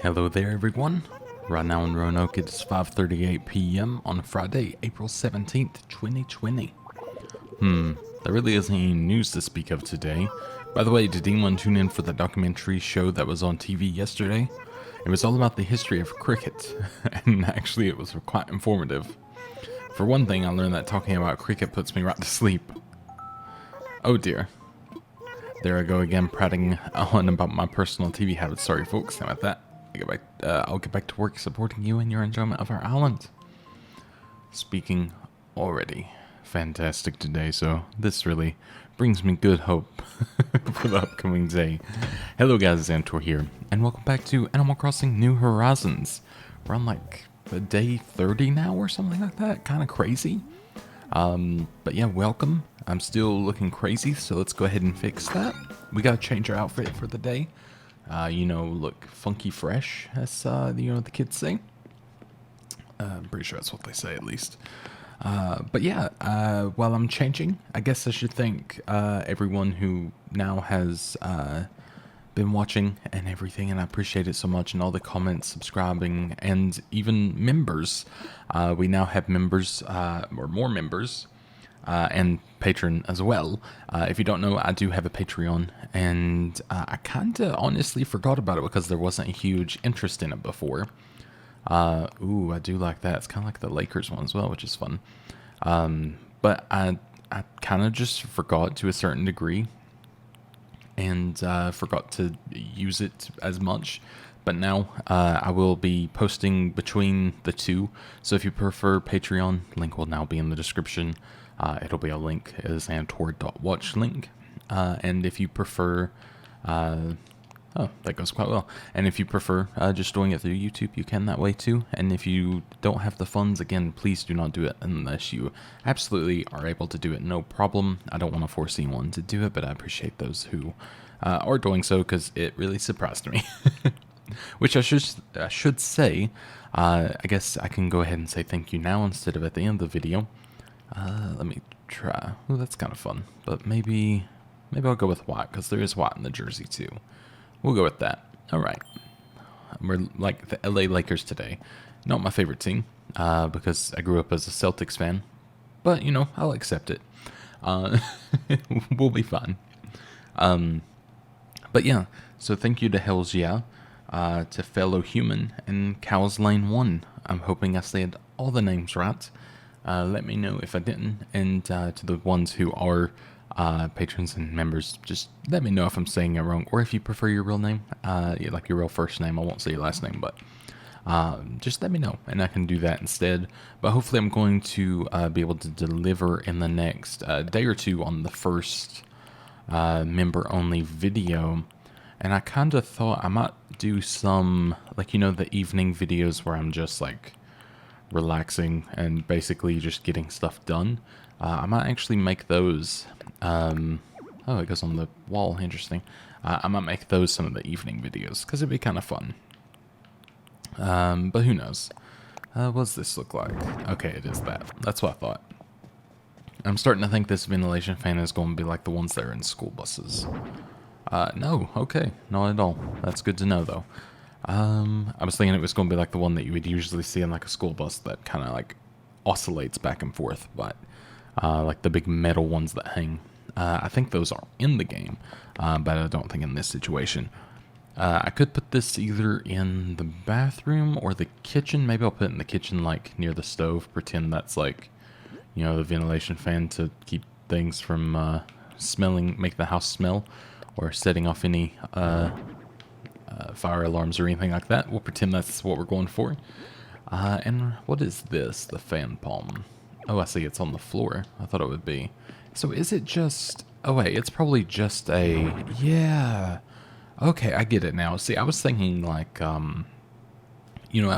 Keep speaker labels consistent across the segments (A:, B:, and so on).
A: Hello there everyone. Right now in Roanoke it's 5:38 p.m. on Friday, April 17th, 2020. There really isn't any news to speak of today. By the way, did anyone tune in for the documentary show that was on TV yesterday? It was all about the history of cricket, and actually it was quite informative. For one thing, I learned that talking about cricket puts me right to sleep. Oh dear. There I go again, prattling on about my personal TV habits. Sorry folks, how about that? I'll get back to work supporting you in your enjoyment of our island. Speaking already fantastic today, so this really brings me good hope for the upcoming day. Hello guys, Zanitor here, and welcome back to Animal Crossing New Horizons. We're on like day 30 now or something like that, kind of crazy. But yeah, welcome. I'm still looking crazy, so let's go ahead and fix that. We gotta change our outfit for the day. Look funky fresh, as, the kids say. I'm pretty sure that's what they say, at least. But yeah, while I'm changing, I guess I should thank everyone who now has been watching and everything, and I appreciate it so much, and all the comments, subscribing, and even members. We now have members, or more members, and patron as well. If you don't know, I do have a Patreon, and I kind of honestly forgot about it because there wasn't a huge interest in it before. Ooh, I do like that. It's kind of like the Lakers one as well, which is fun. But I kind of just forgot to a certain degree, and forgot to use it as much. But now I will be posting between the two. So if you prefer Patreon, link will now be in the description. It'll be a link, is Zanitor.watch link. And if you prefer, oh, that goes quite well. And if you prefer just doing it through YouTube, you can that way too. And if you don't have the funds, again, please do not do it unless you absolutely are able to do it. No problem. I don't want to force anyone to do it, but I appreciate those who are doing so, because it really surprised me. Which I should say, I guess I can go ahead and say thank you now instead of at the end of the video. Let me try. Oh, that's kind of fun. But maybe I'll go with white, because there is white in the jersey too. We'll go with that. All right. We're like the LA Lakers today. Not my favorite team, because I grew up as a Celtics fan. But, I'll accept it. We'll be fine. But yeah, so thank you to Hells Yeah, to Fellow Human, and Cows Lane 1. I'm hoping I said all the names right. Let me know if I didn't. And to the ones who are patrons and members, just let me know if I'm saying it wrong, or if you prefer your real name, like your real first name. I won't say your last name, but just let me know, and I can do that instead. But hopefully I'm going to be able to deliver in the next day or two on the first member-only video. And I kind of thought I might do some, like, the evening videos where I'm just, like, relaxing and basically just getting stuff done. I might actually make those. Oh, it goes on the wall. Interesting. I might make those some of the evening videos, because it'd be kind of fun. But who knows? What does this look like? Okay, it is that. That's what I thought. I'm starting to think this ventilation fan is going to be like the ones that are in school buses. No, okay, not at all. That's good to know, though. I was thinking it was going to be like the one that you would usually see in like a school bus that kind of like oscillates back and forth, but like the big metal ones that hang. I think those are in the game, but I don't think in this situation. I could put this either in the bathroom or the kitchen. Maybe I'll put it in the kitchen, like near the stove. Pretend that's like, the ventilation fan to keep things from smelling, make the house smell, or setting off any fire alarms or anything like that. We'll pretend that's what we're going for. And what is this? The fan palm. Oh, I see. It's on the floor. I thought it would be. So is it just... Oh, wait. It's probably just a... Yeah. Okay, I get it now. See, I was thinking like, a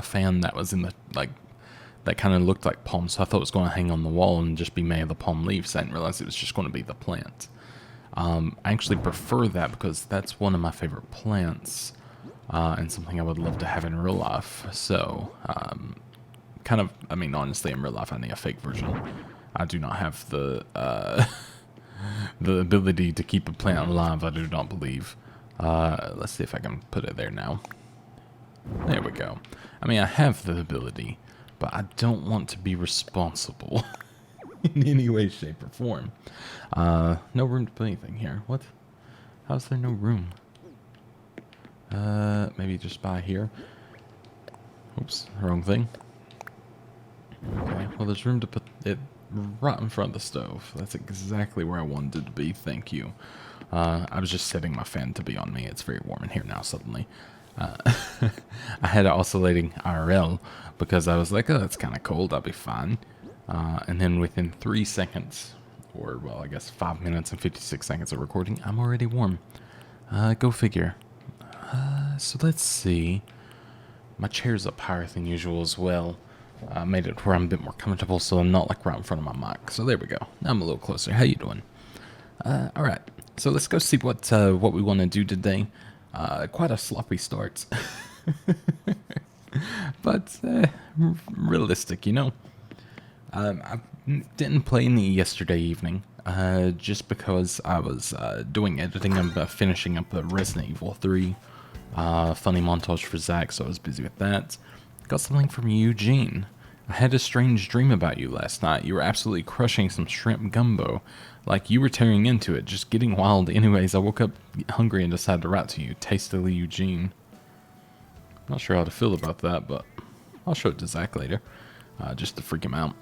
A: fan that was in the, like, that kind of looked like palm. So I thought it was going to hang on the wall and just be made of the palm leaves. I didn't realize it was just going to be the plant. I actually prefer that because that's one of my favorite plants. And something I would love to have in real life. So, honestly, in real life, I need a fake version. I do not have the the ability to keep a plant alive, I do not believe. Let's see if I can put it there now. There we go. I mean, I have the ability, but I don't want to be responsible in any way, shape, or form. No room to put anything here. What? How's there no room? Maybe just by here. Oops, wrong thing. Okay, well, there's room to put it right in front of the stove. That's exactly where I wanted it to be. Thank you. I was just setting my fan to be on me. It's very warm in here now suddenly. I had it oscillating IRL because I was like, oh, that's kind of cold. I'll be fine. And then within 3 seconds, or, well, I guess 5 minutes and 56 seconds of recording, I'm already warm. Go figure. So let's see. My chair's up higher than usual as well. Made it where I'm a bit more comfortable so I'm not like right in front of my mic. So there we go. Now I'm a little closer. How you doing? Alright. So let's go see what we want to do today. Quite a sloppy start. But realistic, you know. I didn't play any yesterday evening. Just because I was doing editing and finishing up the Resident Evil 3 funny montage for Zach, so I was busy with that. Got something from Eugene. I had a strange dream about you last night. You were absolutely crushing some shrimp gumbo. Like you were tearing into it, just getting wild. Anyways, I woke up hungry and decided to write to you. Tastily, Eugene. Not sure how to feel about that, but I'll show it to Zach later. Just to freak him out.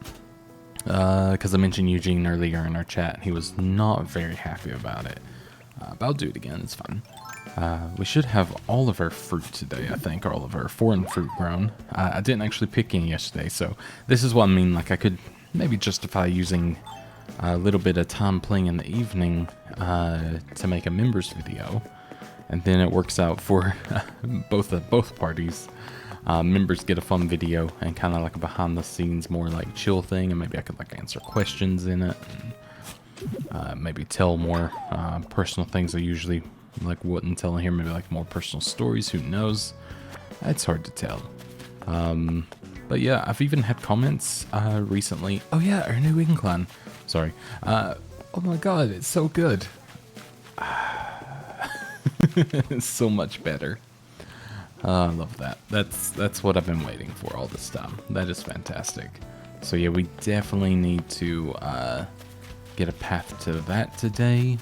A: Because I mentioned Eugene earlier in our chat. He was not very happy about it. But I'll do it again, it's fine. We should have all of our fruit today, I think, or all of our foreign fruit grown. I didn't actually pick any yesterday, so this is what I mean. Like, I could maybe justify using a little bit of time playing in the evening to make a members video, and then it works out for both parties. Members get a fun video and kind of like a behind the scenes, more like chill thing, and maybe I could like answer questions in it, and maybe tell more personal things I usually like wouldn't tell in here. Maybe like more personal stories. Who knows? It's hard to tell. But yeah, I've even had comments recently. Oh yeah, our new incline. Sorry. Oh my god, it's so good. It's so much better. I love that. That's what I've been waiting for all this time. That is fantastic. So yeah, we definitely need to get a path to that today.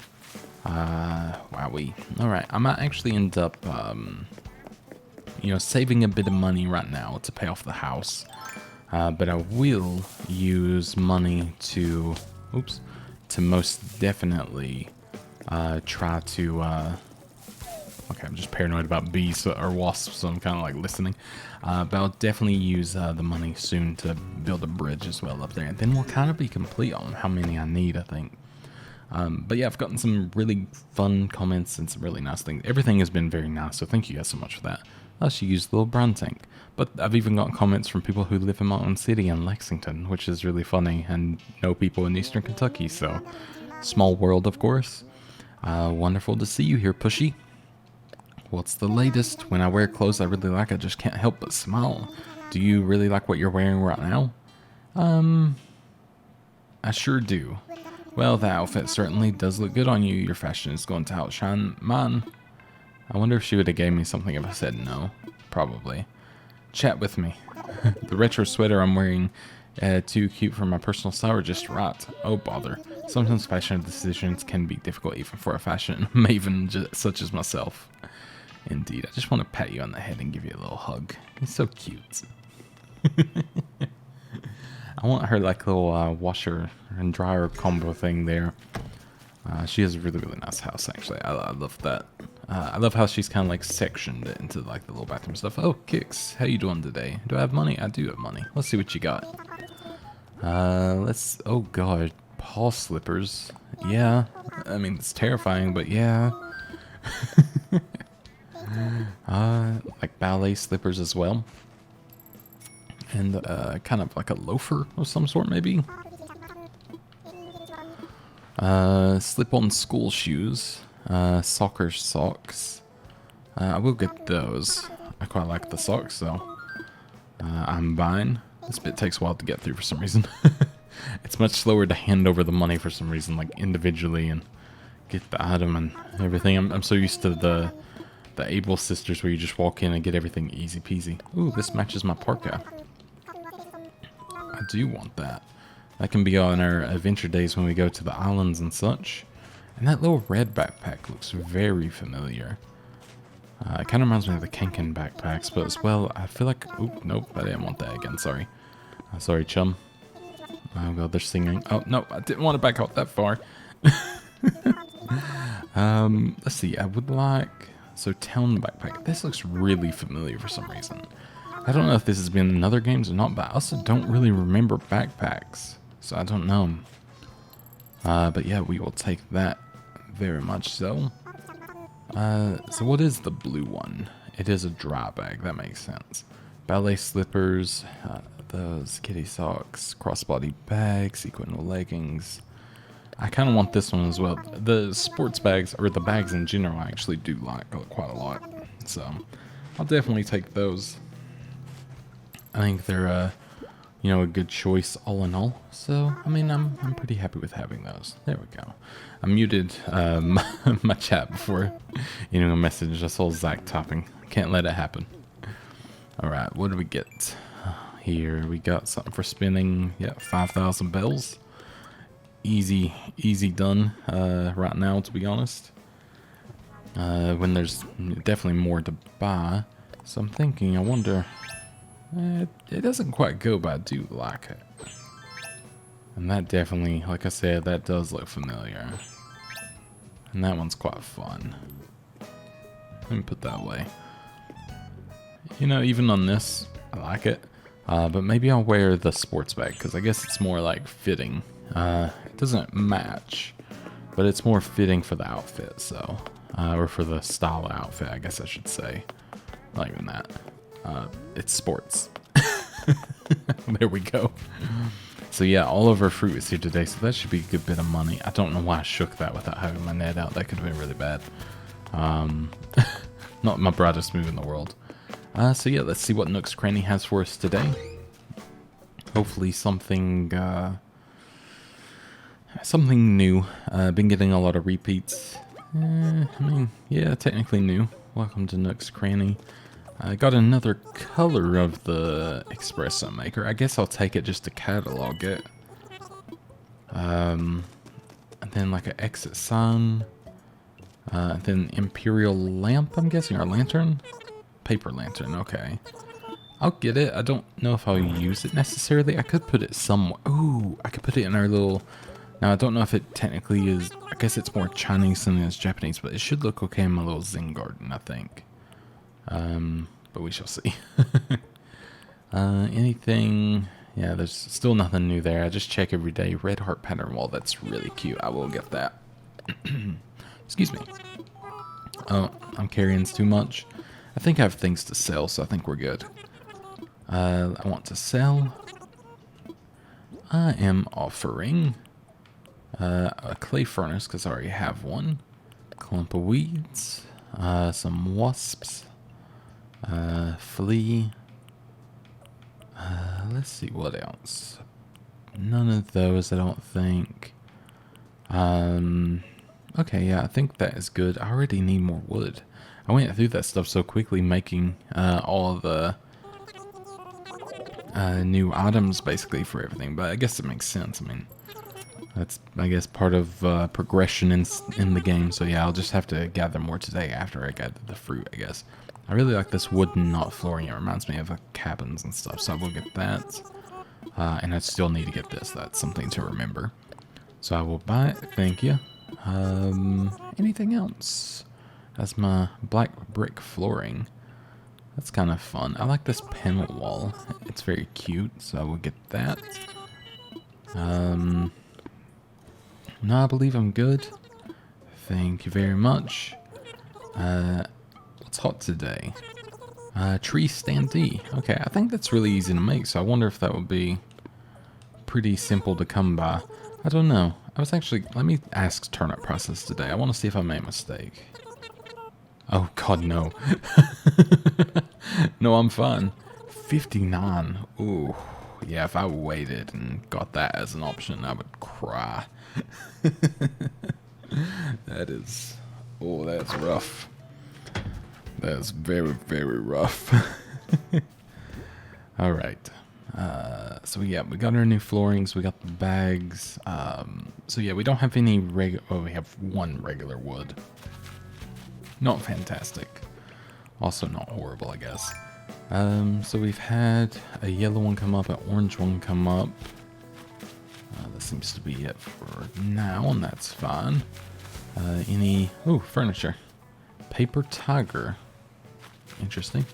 A: Wowee. Alright, I might actually end up, saving a bit of money right now to pay off the house. But I will use money to most definitely try to, okay, I'm just paranoid about bees or wasps, so I'm kind of like listening. But I'll definitely use the money soon to build a bridge as well up there. And then we'll kind of be complete on how many I need, I think. But yeah, I've gotten some really fun comments and some really nice things. Everything has been very nice, so thank you guys so much for that. I should use the little brown tank. But I've even got comments from people who live in my own city in Lexington, which is really funny, and know people in Eastern Kentucky, so small world, of course. Wonderful to see you here, Pushy. What's the latest? When I wear clothes I really like, I just can't help but smile. Do you really like what you're wearing right now? I sure do. Well, the outfit certainly does look good on you. Your fashion is going to outshine mine. I wonder if she would have gave me something if I said no. Probably. Chat with me. The retro sweater I'm wearing, too cute for my personal style, or just right? Oh, bother. Sometimes fashion decisions can be difficult even for a fashion maven such as myself. Indeed. I just want to pat you on the head and give you a little hug. You're so cute. I want her like little washer and dryer combo thing there. She has a really, really nice house, actually. I love that. I love how she's kind of like sectioned it into like the little bathroom stuff. Oh, Kix, how you doing today? Do I have money? I do have money. Let's see what you got. Oh god, paw slippers. Yeah, I mean, it's terrifying, but yeah. Like ballet slippers as well. And kind of like a loafer of some sort, maybe. Slip-on school shoes. Soccer socks. I will get those. I quite like the socks, so I'm buying. This bit takes a while to get through for some reason. It's much slower to hand over the money for some reason, like individually, and get the item and everything. I'm so used to the the Able Sisters where you just walk in and get everything easy peasy. Ooh, this matches my parka. I do want that. That can be on our adventure days when we go to the islands and such. And that little red backpack looks very familiar. It kind of reminds me of the Kenken backpacks, but as well, I feel like... Oop, nope, I didn't want that again, sorry. Sorry, chum. Oh god, they're singing. Oh, no, I didn't want to back out that far. Let's see, I would like... So, town backpack. This looks really familiar for some reason. I don't know if this has been in other games or not, but I also don't really remember backpacks. So, I don't know. But yeah, we will take that very much so. So what is the blue one? It is a dry bag, that makes sense. Ballet slippers, those kitty socks, crossbody bag, sequinal leggings. I kind of want this one as well. The sports bags, or the bags in general, I actually do like quite a lot. So, I'll definitely take those. I think they're, you know, a good choice all in all. So, I mean, I'm pretty happy with having those. There we go. I muted my chat before, you know, a message. I saw Zach topping. Can't let it happen. Alright, what do we get? Here, we got something for spinning. Yeah, 5,000 bells. Easy done right now, to be honest. When there's definitely more to buy. So I'm thinking, I wonder... it doesn't quite go, but I do like it. And that definitely, like I said, that does look familiar. And that one's quite fun. Let me put that away. You know, even on this, I like it. But maybe I'll wear the sports bag, because I guess it's more like fitting. It doesn't match, but it's more fitting for the outfit, so. Or for the style of outfit, I guess I should say. Not even that. It's sports. There we go. So yeah, all of our fruit is here today, so that should be a good bit of money. I don't know why I shook that without having my net out. That could have been really bad. Not my brightest move in the world. So yeah, let's see what Nook's Cranny has for us today. Hopefully something something new. Been getting a lot of repeats. I mean, yeah, technically new. Welcome to Nook's Cranny. I got another color of the espresso maker. I guess I'll take it just to catalog it. And then like an exit sign. Then imperial lamp, I'm guessing, or lantern? Paper lantern, okay. I'll get it. I don't know if I'll use it necessarily. I could put it somewhere. Ooh, I could put it in our little... Now, I don't know if it technically is... I guess it's more Chinese than it is Japanese, but it should look okay in my little Zen garden, I think. But we shall see. Anything... Yeah, there's still nothing new there. I just check every day. Red heart pattern wall. That's really cute. I will get that. Excuse me. Oh, I'm carrying too much. I think I have things to sell, so I think we're good. I want to sell. I am offering a clay furnace, because I already have one. Clump of weeds. Some wasps. Flea. Let's see what else. None of those, I don't think. Okay, yeah, I think that is good. I already need more wood. I went through that stuff so quickly, making all of the new items basically for everything. But I guess it makes sense. I mean, that's, I guess, part of progression in the game. So yeah, I'll just have to gather more today after I gather the fruit, I guess. I really like this wooden knot flooring. It reminds me of cabins and stuff, so I will get that. And I still need to get this. That's something to remember. So I will buy it. Thank you. Anything else? That's my black brick flooring. That's kind of fun. I like this panel wall. It's very cute, so I will get that. No, I believe I'm good. Thank you very much. What's hot today? Tree standee. Okay, I think that's really easy to make, so I wonder if that would be pretty simple to come by. I don't know. I was actually... Let me ask turnip process today. I want to see if I made a mistake. Oh, God, no. No, I'm fine. 59. Ooh. Yeah, if I waited and got that as an option, I would cry. That is... Oh, that's rough. That's very, very rough. All right. So yeah, we got our new floorings. We got the bags. So yeah, we don't have any oh, we have one regular wood. Not fantastic. Also not horrible, I guess. So we've had a yellow one come up, an orange one come up. That seems to be it for now, and that's fine. Ooh, furniture. Paper tiger. Interesting.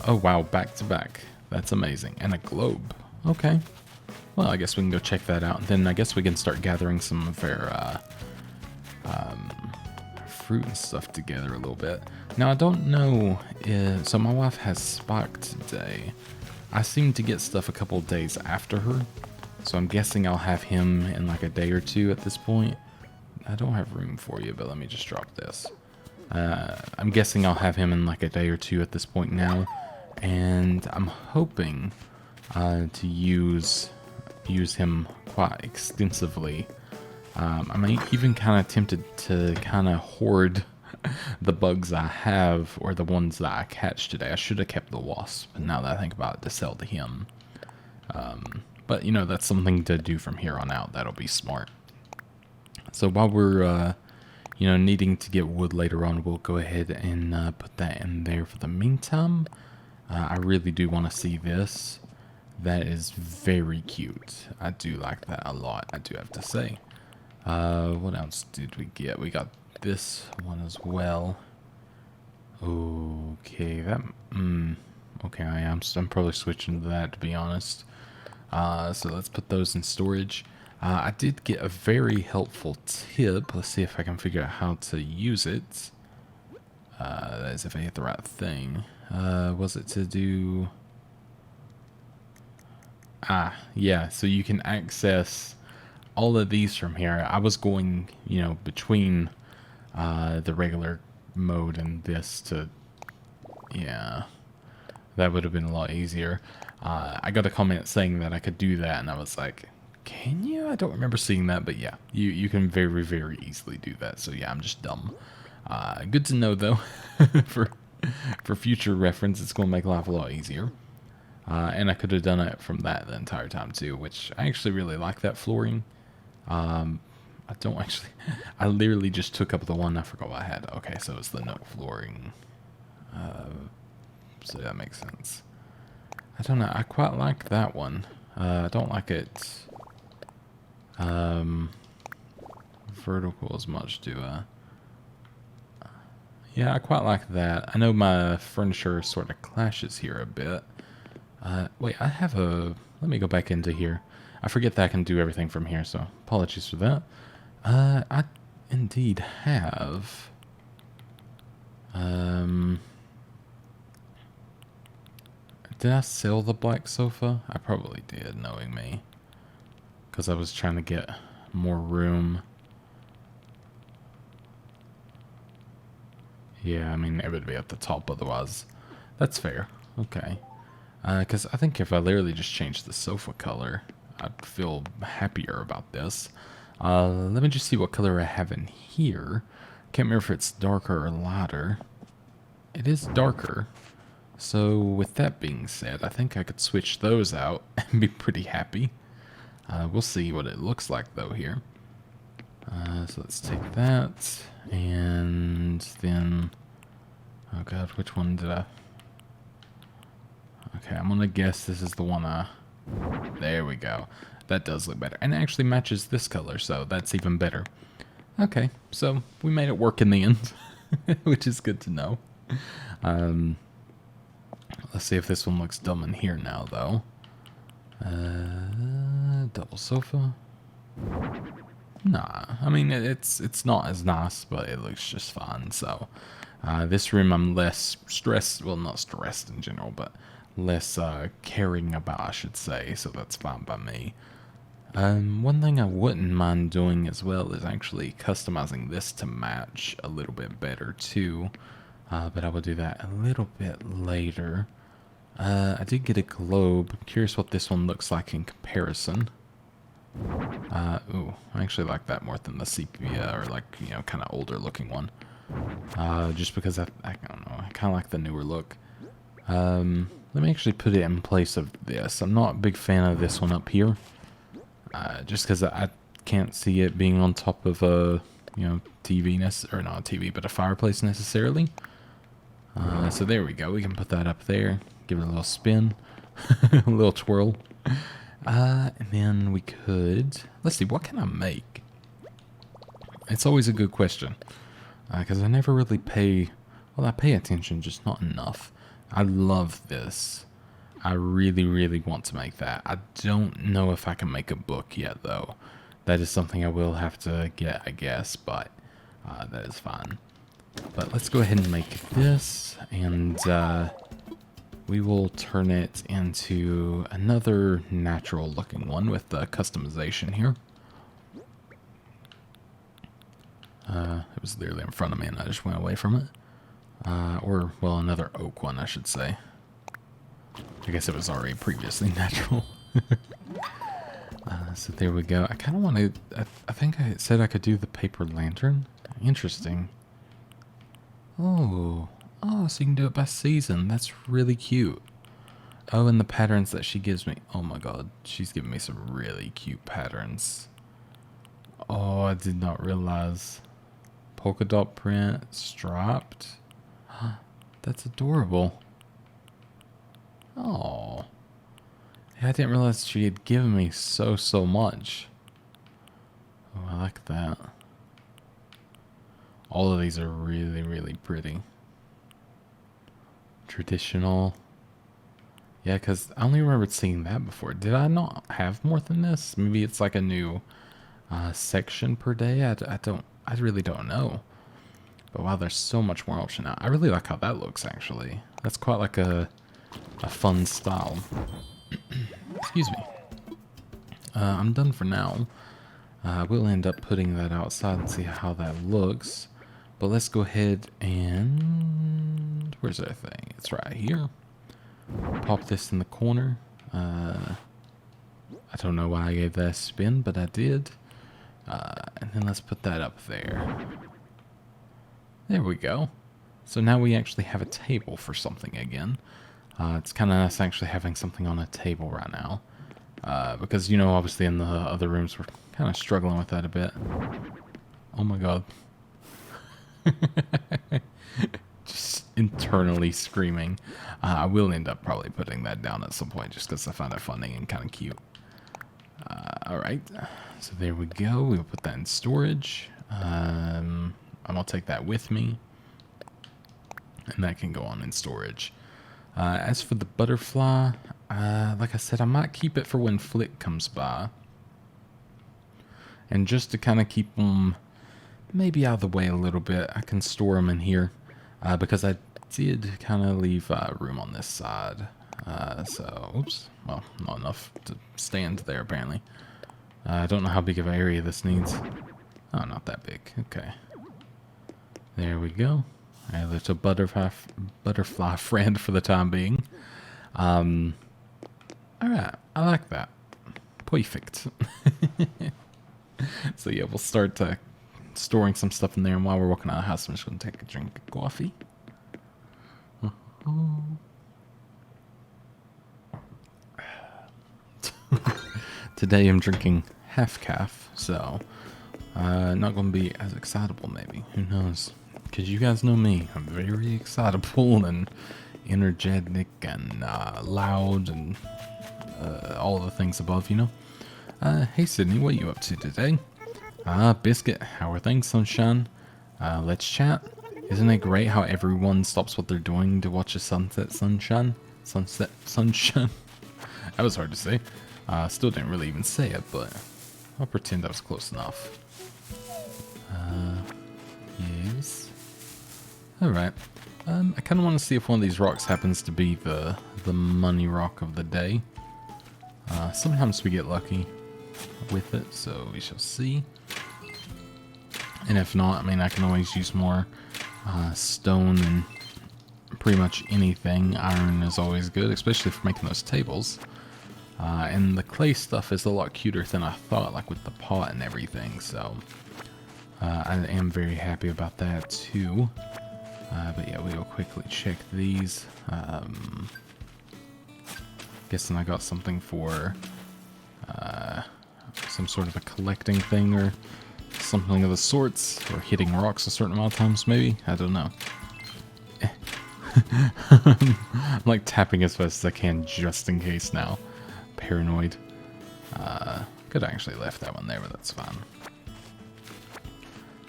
A: Oh wow, back to back. That's amazing. And a globe. Okay. Well, I guess we can go check that out. And then I guess we can start gathering some of our fruit and stuff together a little bit. Now, I don't know. So my wife has Spock today. I seem to get stuff a couple days after her. So I'm guessing I'll have him in like a day or two at this point. I don't have room for you, but let me just drop this. I'm guessing I'll have him in like a day or two at this point now. And I'm hoping to use him quite extensively. I'm even kind of tempted to kind of hoard the bugs I have, or the ones that I catch today. I should have kept the wasp, now that I think about it, to sell to him. But, you know, that's something to do from here on out. That'll be smart. So while we're, you know, needing to get wood later on, we'll go ahead and put that in there for the meantime. I really do want to see this. That is very cute. I do like that a lot, I do have to say. What else did we get? We got this one as well. Okay, that... okay, I'm probably switching to that, to be honest. So let's put those in storage. I did get a very helpful tip. Let's see if I can figure out how to use it. That is if I hit the right thing. Was it to do... yeah, so you can access all of these from here. I was going, you know, between the regular mode and this to... Yeah, that would have been a lot easier. I got a comment saying that I could do that, and I was like, can you? I don't remember seeing that, but yeah, you can very, very easily do that. So yeah, I'm just dumb. Good to know, though. for future reference, it's going to make life a lot easier. And I could have done it from that the entire time, too, which I actually really like that flooring. I don't actually... I literally just took up the one. I forgot what I had. Okay, so it's the Nook flooring. So that makes sense. I don't know. I quite like that one. I don't like it vertical as much, do I? Yeah, I quite like that. I know my furniture sort of clashes here a bit. Wait, I have a... Let me go back into here. I forget that I can do everything from here, so apologies for that. I indeed have... Did I sell the black sofa? I probably did, knowing me. Because I was trying to get more room. Yeah, I mean, it would be at the top otherwise. That's fair. Okay. Because I think if I literally just changed the sofa color, I'd feel happier about this. Let me just see what color I have in here. Can't remember if it's darker or lighter. It is darker. So with that being said, I think I could switch those out and be pretty happy. We'll see what it looks like though here. So let's take that, and then... Oh god, which one did I... Okay, I'm gonna guess this is the one There we go. That does look better. And it actually matches this color, so that's even better. Okay, so we made it work in the end, which is good to know. Let's see if this one looks dumb in here now, though. Double sofa. Nah, I mean, it's not as nice, but it looks just fine, so... this room I'm less stressed, well, not stressed in general, but less caring about, I should say, so that's fine by me. One thing I wouldn't mind doing as well is actually customizing this to match a little bit better too, but I will do that a little bit later. I did get a globe. I'm curious what this one looks like in comparison. Ooh, I actually like that more than the sepia, or like, you know, kind of older looking one. Just because I don't know, I kind of like the newer look. Let me actually put it in place of this. I'm not a big fan of this one up here. Just because I can't see it being on top of a, TV, or not a TV, but a fireplace necessarily. So there we go. We can put that up there. Give it a little spin. A little twirl. And then we could... Let's see, what can I make? It's always a good question. Because I never really pay... Well, I pay attention, just not enough. I love this. I really, really want to make that. I don't know if I can make a book yet, though. That is something I will have to get, I guess, but that is fine. But let's go ahead and make this, and we will turn it into another natural-looking one with the customization here. It was literally in front of me, and I just went away from it. Or, well, another oak one, I should say. I guess it was already previously natural. So there we go. I kind of want to... I think I said I could do the paper lantern. Interesting. Oh, so you can do it by season. That's really cute. Oh, and the patterns that she gives me. Oh my god, she's giving me some really cute patterns. Oh, I did not realize. Polka dot print, striped. That's adorable. Oh. Yeah, I didn't realize she had given me so much. Oh, I like that. All of these are really, really pretty. Traditional. Yeah, because I only remembered seeing that before. Did I not have more than this? Maybe it's like a new section per day. I really don't know. But wow, there's so much more option now. I really like how that looks, actually. That's quite like a fun style. Excuse me. I'm done for now. We'll end up putting that outside and see how that looks. But let's go ahead and... Where's that thing? It's right here. Pop this in the corner. I don't know why I gave that a spin, but I did. And then let's put that up there. There we go. So now we actually have a table for something again. It's kind of nice actually having something on a table right now. Because, obviously in the other rooms we're kind of struggling with that a bit. Oh my god. Just internally screaming. I will end up probably putting that down at some point just because I find it funny and kind of cute. Alright, so there we go. We'll put that in storage. I'm going to take that with me. And that can go on in storage. As for the butterfly, like I said, I might keep it for when Flick comes by. And just to kind of keep them maybe out of the way a little bit, I can store them in here. Because I did kind of leave room on this side. So, oops. Well, not enough to stand there, apparently. I don't know how big of an area this needs. Oh, not that big. Okay. There we go. A little butterfly friend for the time being. Alright, I like that. Perfect. So yeah, we'll start storing some stuff in there, and while we're walking out of the house, I'm just going to take a drink of coffee. Today I'm drinking half calf, so not going to be as excitable maybe. Who knows? Because you guys know me. I'm very excitable and energetic and loud and all the things above, Hey Sydney, what are you up to today? Biscuit, how are things, sunshine? Let's chat. Isn't it great how everyone stops what they're doing to watch a sunset, sunshine? Sunset, sunshine. That was hard to say. Still didn't really even say it, but I'll pretend I was close enough. Yes. Alright. I kind of want to see if one of these rocks happens to be the money rock of the day. Sometimes we get lucky with it, so we shall see. And if not, I can always use more stone and pretty much anything. Iron is always good, especially for making those tables. And the clay stuff is a lot cuter than I thought, like with the pot and everything, so I am very happy about that too. But yeah, we'll quickly check these. Guessing I got something for some sort of a collecting thing or something of the sorts, or hitting rocks a certain amount of times maybe. I don't know. I'm like tapping as fast as I can just in case now. Paranoid. Could have actually left that one there, but that's fine.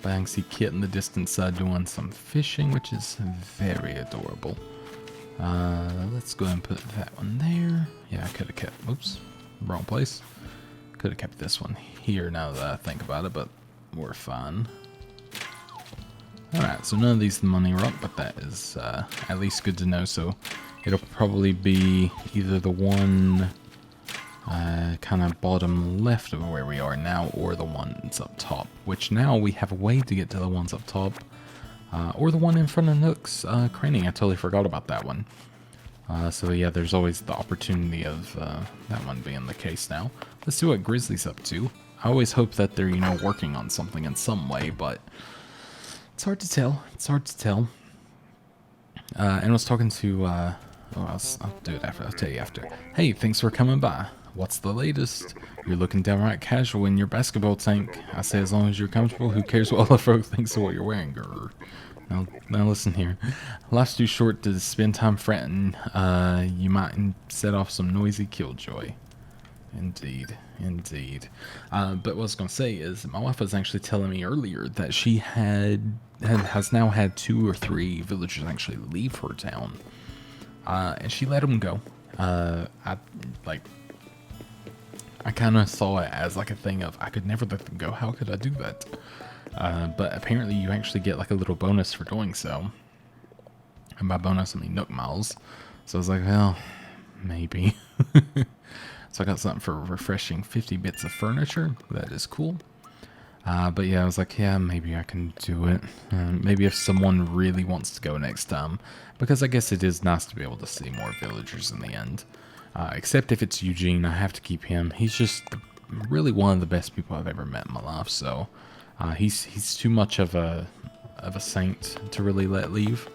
A: But I can see Kit in the distance doing some fishing, which is very adorable. Let's go ahead and put that one there. Yeah, I could have kept, oops, wrong place. Could have kept this one here now that I think about it, but we're fine. Alright, so none of these money rock, but that is at least good to know. So it'll probably be either the one kind of bottom left of where we are now, or the ones up top, which now we have a way to get to the ones up top, or the one in front of Nook's Cranny. I totally forgot about that one. So yeah, there's always the opportunity of that one being the case now. Let's see what Grizzly's up to. I always hope that they're, you know, working on something in some way, but it's hard to tell. It's hard to tell. And I was talking to, I'll do it after. I'll tell you after. Hey, thanks for coming by. What's the latest? You're looking downright casual in your basketball tank. I say as long as you're comfortable, who cares what other folk thinks of what you're wearing, grr. Now listen here. Life's too short to spend time fretting. You might set off some noisy killjoy. Indeed, indeed. But what I was going to say is, my wife was actually telling me earlier that she has now had 2 or 3 villagers actually leave her town. And she let them go. I kind of saw it as like a thing of, I could never let them go. How could I do that? But apparently you actually get like a little bonus for doing so. And by bonus, I mean Nook Miles. So I was like, well, maybe. So I got something for refreshing 50 bits of furniture. That is cool. But yeah, I was like, yeah, maybe I can do it. Maybe if someone really wants to go next time. Because I guess it is nice to be able to see more villagers in the end. Except if it's Eugene, I have to keep him. He's just really one of the best people I've ever met in my life. So he's too much of a saint to really let leave.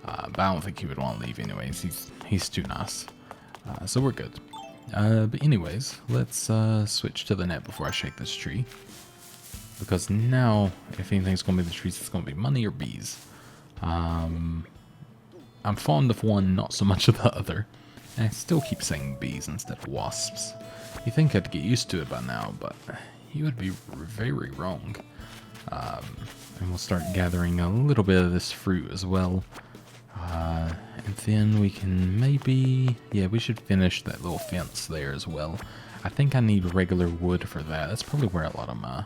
A: But I don't think he would want to leave anyways. He's too nice. So we're good. But anyways, let's switch to the net before I shake this tree. Because now, if anything's going to be the trees, it's going to be money or bees. I'm fond of one, not so much of the other. And I still keep saying bees instead of wasps. You think I'd get used to it by now, but you would be very wrong. And we'll start gathering a little bit of this fruit as well. And then we can maybe, yeah, we should finish that little fence there as well. I think I need regular wood for that. That's probably where a lot of my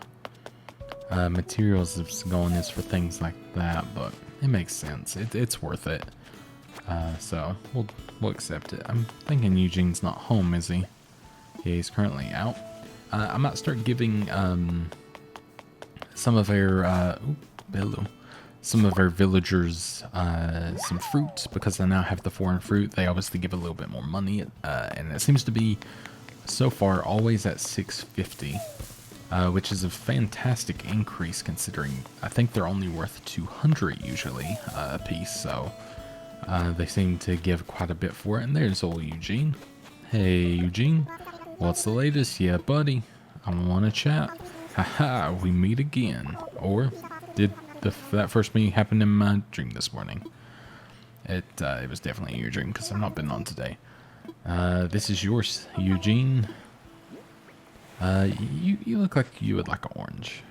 A: materials is going, is for things like that, but it makes sense. It's worth it. So we'll accept it. I'm thinking Eugene's not home, is he? Yeah, he's currently out. I might start giving some of our villagers some fruit, because I now have the foreign fruit. They obviously give a little bit more money, and it seems to be so far always at 650, which is a fantastic increase considering I think they're only worth 200 usually a piece. So they seem to give quite a bit for it. And there's old Eugene. Hey Eugene, what's the latest? Yeah buddy, I want to chat. Haha, we meet again. Or did that first meeting happen in my dream this morning? It was definitely in your dream, because I've not been on today. This is yours, Eugene. You look like you would like an orange.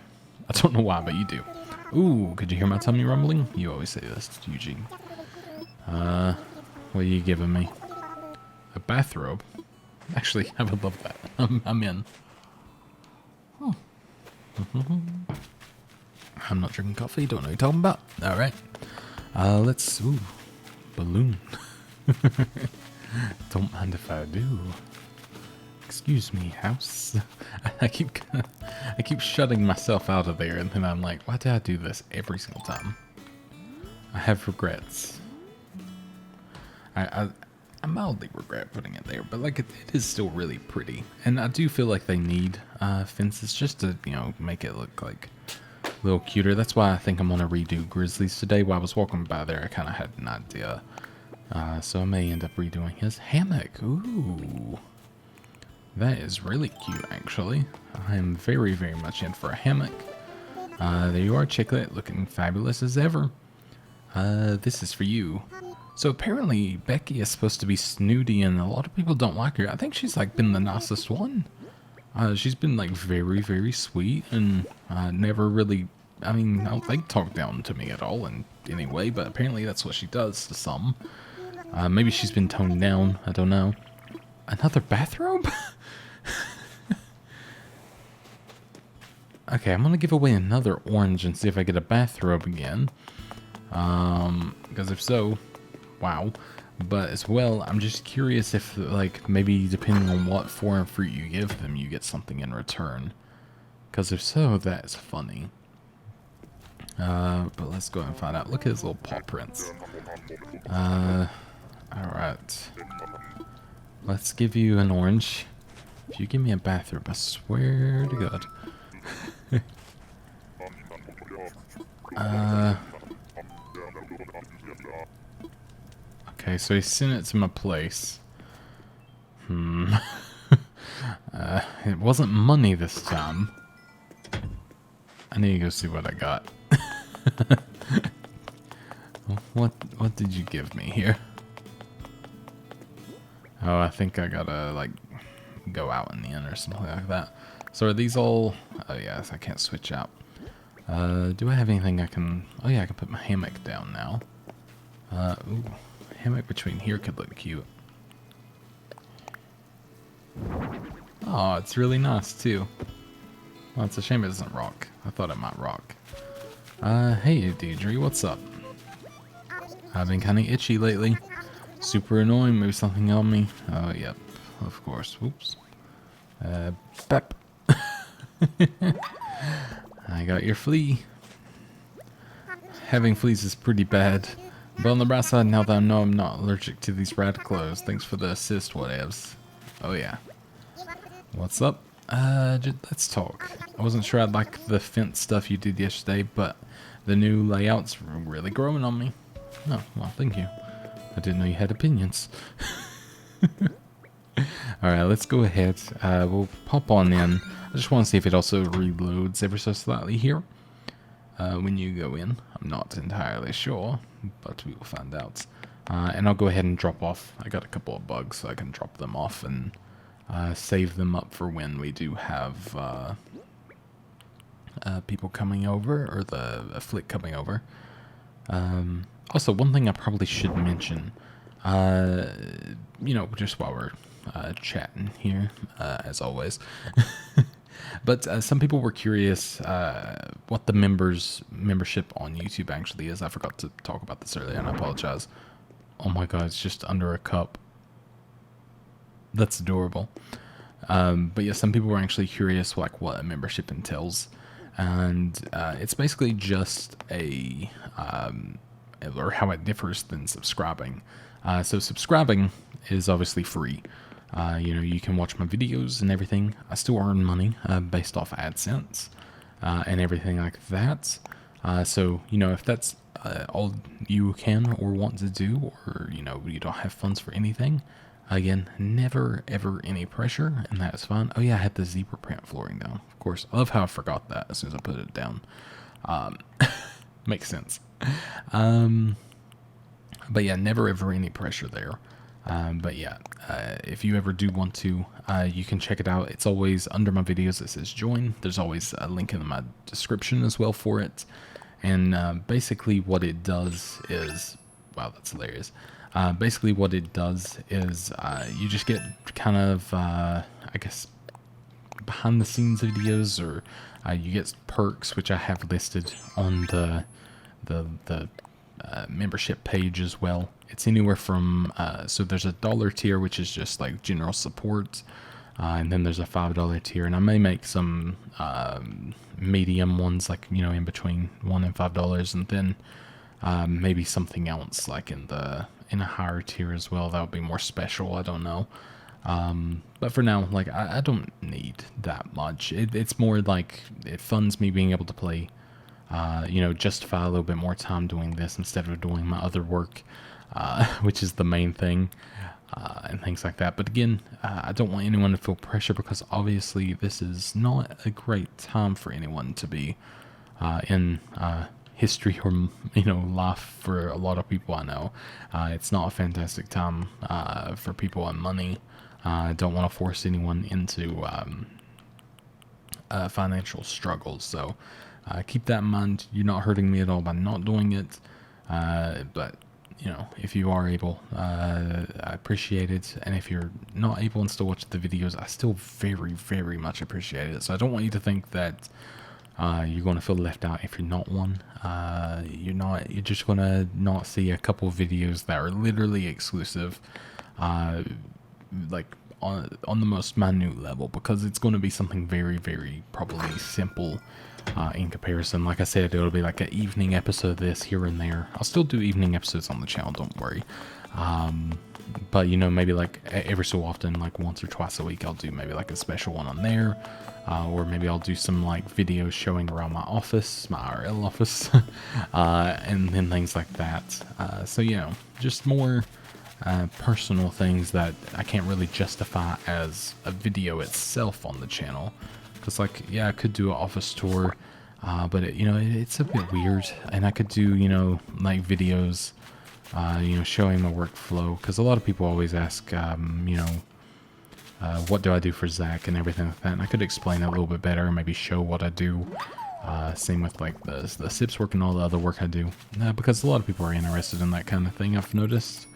A: I don't know why, but you do. Ooh, could you hear my tummy rumbling? You always say this, Eugene. What are you giving me? A bathrobe? Actually, I would love that. I'm in. Oh. I'm not drinking coffee, don't know what you're talking about. Alright. Let's... Ooh. Balloon. Don't mind if I do. Excuse me, house. I keep shutting myself out of there, and then I'm like, why did I do this every single time? I have regrets. I mildly regret putting it there, but like it is still really pretty, and I do feel like they need fences just to, you know, make it look like A little cuter. That's why I think I'm gonna redo Grizzlies today. While I was walking by there, I kind of had an idea. So I may end up redoing his hammock. Ooh. That is really cute, actually. I am very, very much in for a hammock. There you are, Chicklet, looking fabulous as ever. This is for you. So apparently, Becky is supposed to be snooty, and a lot of people don't like her. I think she's, like, been the nicest one. She's been, like, very, very sweet, and never really, I mean, I don't think talked down to me at all in any way, but apparently that's what she does to some. Maybe she's been toned down, I don't know. Another bathrobe? Okay, I'm gonna give away another orange and see if I get a bathrobe again. Because if so, wow. But as well, I'm just curious if, like, maybe depending on what foreign fruit you give them, you get something in return. Because if so, that's funny. But let's go and find out. Look at his little paw prints. Alright. Let's give you an orange. If you give me a bathrobe, I swear to God. Okay, so he sent it to my place. It wasn't money this time. I need to go see what I got. What did you give me here? Oh, I think I gotta, like, go out in the end or something like that. So are these all... Oh, yes, I can't switch out. Do I have anything I can... Oh, yeah, I can put my hammock down now. Ooh, hammock between here could look cute. Oh, it's really nice, too. Well, it's a shame it doesn't rock. I thought it might rock. Hey, Deidre, what's up? I've been kind of itchy lately. Super annoying, maybe something on me. Oh, yep, of course. Whoops. Pep. I got your flea. Having fleas is pretty bad. But on the bright side, now that I know I'm not allergic to these rat clothes, thanks for the assist, whatevs. Oh, yeah. What's up? Let's talk. I wasn't sure I'd like the fence stuff you did yesterday, but the new layout's really growing on me. Oh, well, thank you. I didn't know you had opinions. Alright, let's go ahead. We'll pop on in. I just want to see if it also reloads ever so slightly here. When you go in. I'm not entirely sure, but we will find out. And I'll go ahead and drop off. I got a couple of bugs, so I can drop them off and save them up for when we do have people coming over, or the flick coming over. Also, one thing I probably should mention, you know, just while we're chatting here, as always. But some people were curious what the membership on YouTube actually is. I forgot to talk about this earlier, and I apologize. Oh my god, it's just under a cup. That's adorable. But yeah, some people were actually curious, like, what a membership entails. And it's basically just a... or how it differs than subscribing. So subscribing is obviously free. You know, you can watch my videos and everything. I still earn money based off AdSense and everything like that. So, you know, if that's all you can or want to do, or, you know, you don't have funds for anything, again, never, ever any pressure, and that is fine. Oh, yeah, I had the zebra print flooring down. Of course, I love how I forgot that as soon as I put it down. Makes sense. But yeah, never ever any pressure there. But yeah, if you ever do want to, you can check it out. It's always under my videos. It says join. There's always a link in my description as well for it. And basically what it does is, wow, that's hilarious. Basically what it does is you just get kind of, I guess, behind the scenes videos, or you get perks, which I have listed on the membership page as well. It's anywhere from so there's a $1 tier, which is just like general support, and then there's a $5 tier, and I may make some medium ones, like, you know, in between $1 and $5, and then maybe something else like in a higher tier as well. That would be more special. I don't know. But for now, like, I don't need that much. It's more like it funds me being able to play you know, justify a little bit more time doing this instead of doing my other work, which is the main thing, and things like that. But again, I don't want anyone to feel pressure, because obviously this is not a great time for anyone to be in history or, you know, life for a lot of people I know. It's not a fantastic time for people on money. I don't want to force anyone into financial struggles, so keep that in mind. You're not hurting me at all by not doing it, but you know, if you are able, I appreciate it, and if you're not able and still watch the videos, I still very much appreciate it. So I don't want you to think that you're going to feel left out if you're not one. You're just going to not see a couple of videos that are literally exclusive, like on the most minute level, because it's going to be something very probably simple in comparison. Like I said, it'll be like an evening episode of this here and there. I'll still do evening episodes on the channel, don't worry. But you know, maybe like every so often, like once or twice a week, I'll do maybe like a special one on there, or maybe I'll do some like videos showing around my office, my IRL office, and then things like that. So you know, just more personal things that I can't really justify as a video itself on the channel. Because, like, yeah, I could do an office tour, but it, you know, it's a bit weird. And I could do, you know, like videos, you know, showing my workflow. Because a lot of people always ask, you know, what do I do for Zach and everything like that. And I could explain it a little bit better, maybe show what I do. Same with like the SIPs work and all the other work I do. Because a lot of people are interested in that kind of thing, I've noticed.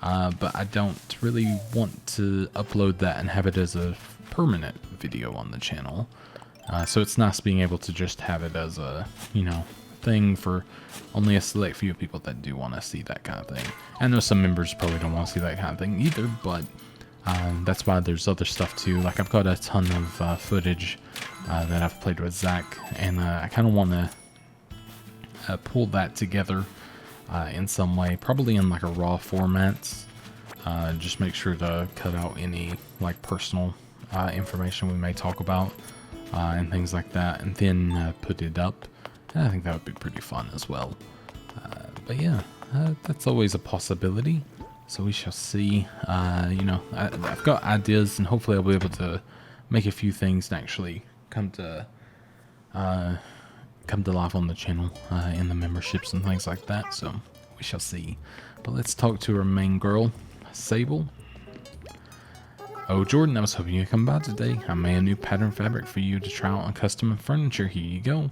A: But I don't really want to upload that and have it as a permanent video on the channel. So it's nice being able to just have it as a, you know, thing for only a select few people that do want to see that kind of thing. I know some members probably don't want to see that kind of thing either, but that's why there's other stuff too. Like I've got a ton of footage that I've played with Zach, and I kind of want to pull that together in some way, probably in like a raw format. Just make sure to cut out any like personal information we may talk about and things like that, and then put it up. And I think that would be pretty fun as well. But yeah, that's always a possibility. So we shall see. You know, I've got ideas, and hopefully I'll be able to make a few things and actually come to life on the channel in the memberships and things like that. So we shall see. But let's talk to our main girl, Sable. Oh, Jordan, I was hoping you'd come by today. I made a new pattern fabric for you to try out on custom furniture. Here you go.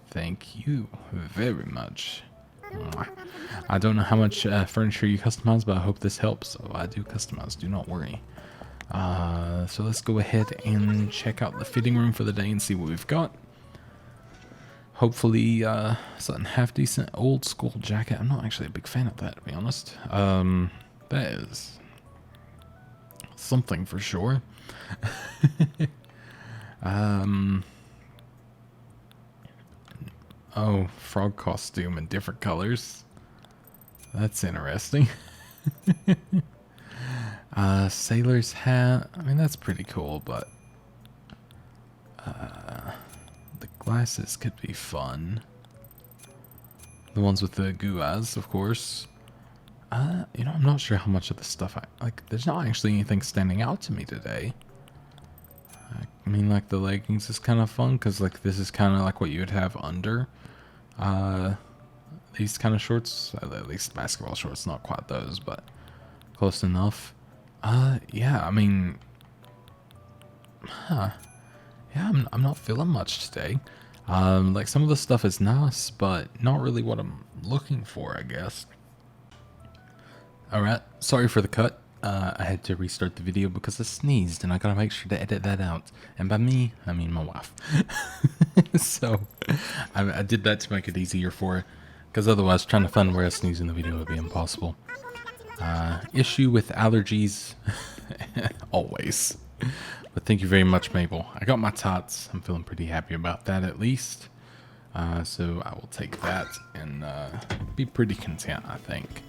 A: Thank you very much. I don't know how much furniture you customize, but I hope this helps. So I do customize, do not worry. So let's go ahead and check out the fitting room for the day and see what we've got. Hopefully something half decent. Old school jacket. I'm not actually a big fan of that, to be honest. That is something for sure. Oh, frog costume in different colors. That's interesting. Sailor's hat. I mean, that's pretty cool, but the glasses could be fun. The ones with the goo eyes, of course. You know, I'm not sure how much of the stuff like. There's not actually anything standing out to me today. I mean, like the leggings is kind of fun because like this is kind of like what you would have under these kind of shorts. At least basketball shorts, not quite those, but close enough. Yeah, I mean, yeah, I'm not feeling much today. Like some of the stuff is nice, but not really what I'm looking for, I guess. Alright, sorry for the cut. I had to restart the video because I sneezed, and I gotta make sure to edit that out. And by me, I mean my wife. So, I did that to make it easier for her, because otherwise trying to find where I sneeze in the video would be impossible. Issue with allergies, always. But thank you very much, Mabel. I got my tots. I'm feeling pretty happy about that, at least. So I will take that and be pretty content, I think.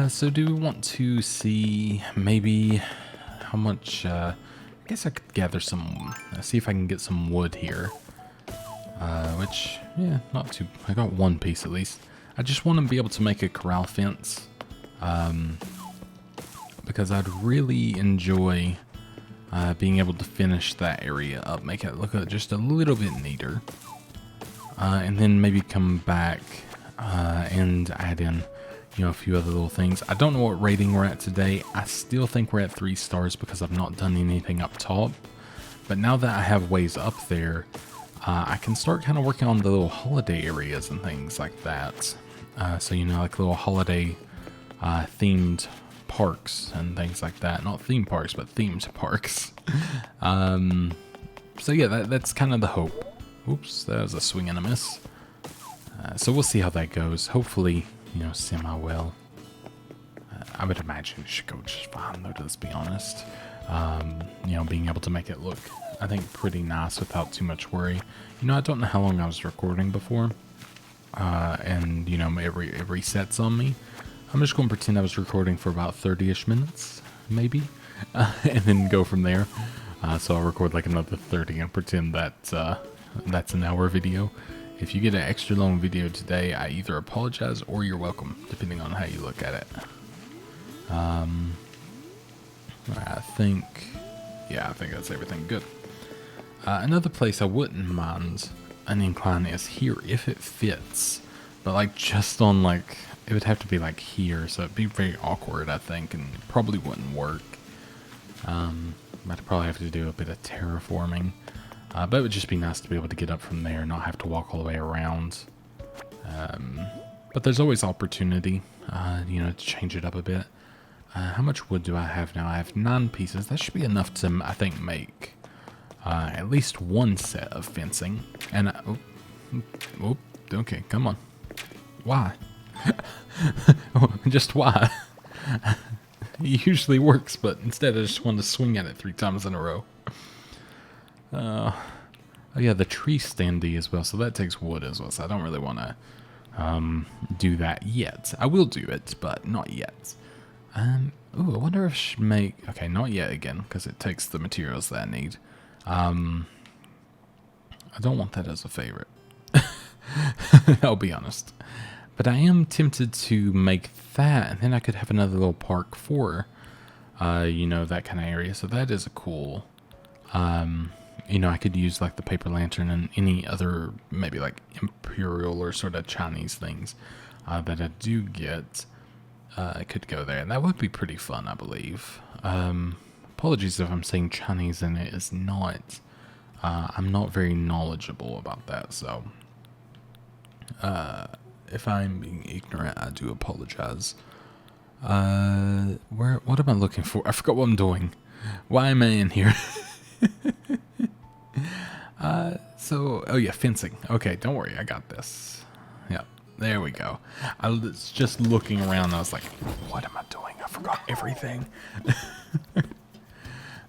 A: So do we want to see maybe how much, I guess I could gather some, see if I can get some wood here. Which, yeah, not too... I got one piece at least. I just want to be able to make a corral fence. Because I'd really enjoy being able to finish that area up. Make it look just a little bit neater. And then maybe come back and add in, you know, a few other little things. I don't know what rating we're at today. I still think we're at 3 stars because I've not done anything up top. But now that I have ways up there, I can start kind of working on the little holiday areas and things like that. So, you know, like little holiday themed parks and things like that. Not theme parks, but themed parks. So yeah, that's kind of the hope. Oops, that was a swing and a miss. So we'll see how that goes. Hopefully, you know, semi-well. I would imagine it should go just fine, though, let's be honest. You know, being able to make it look, I think, pretty nice without too much worry. You know, I don't know how long I was recording before. And, you know, it resets on me. I'm just going to pretend I was recording for about 30-ish minutes, maybe. And then go from there. So I'll record like another 30 and pretend that that's an hour video. If you get an extra long video today, I either apologize or you're welcome, depending on how you look at it. I think that's everything good. Another place I wouldn't mind an incline is here, if it fits. But like just on like, it would have to be like here, so it'd be very awkward, I think, and it probably wouldn't work. I'd probably have to do a bit of terraforming. But it would just be nice to be able to get up from there and not have to walk all the way around. But there's always opportunity, you know, to change it up a bit. How much wood do I have now? I have 9 pieces. That should be enough to, I think, make at least one set of fencing. And, okay, come on. Why? Just why? It usually works, but instead I just wanted to swing at it 3 times in a row. Oh yeah, the tree standee as well, so that takes wood as well, so I don't really want to do that yet. I will do it, but not yet. Ooh, I wonder if I should make... Okay, not yet again, because it takes the materials that I need. I don't want that as a favorite. I'll be honest. But I am tempted to make that, and then I could have another little park for, you know, that kind of area. So that is a cool... you know, I could use like the paper lantern and any other maybe like imperial or sort of Chinese things that I do get. I could go there, and that would be pretty fun, I believe. Apologies if I'm saying Chinese and it is not. I'm not very knowledgeable about that, so if I'm being ignorant, I do apologize. What am I looking for? I forgot what I'm doing. Why am I in here? Oh yeah, fencing. Okay, don't worry, I got this. Yep, there we go. I was just looking around, and I was like, what am I doing? I forgot everything.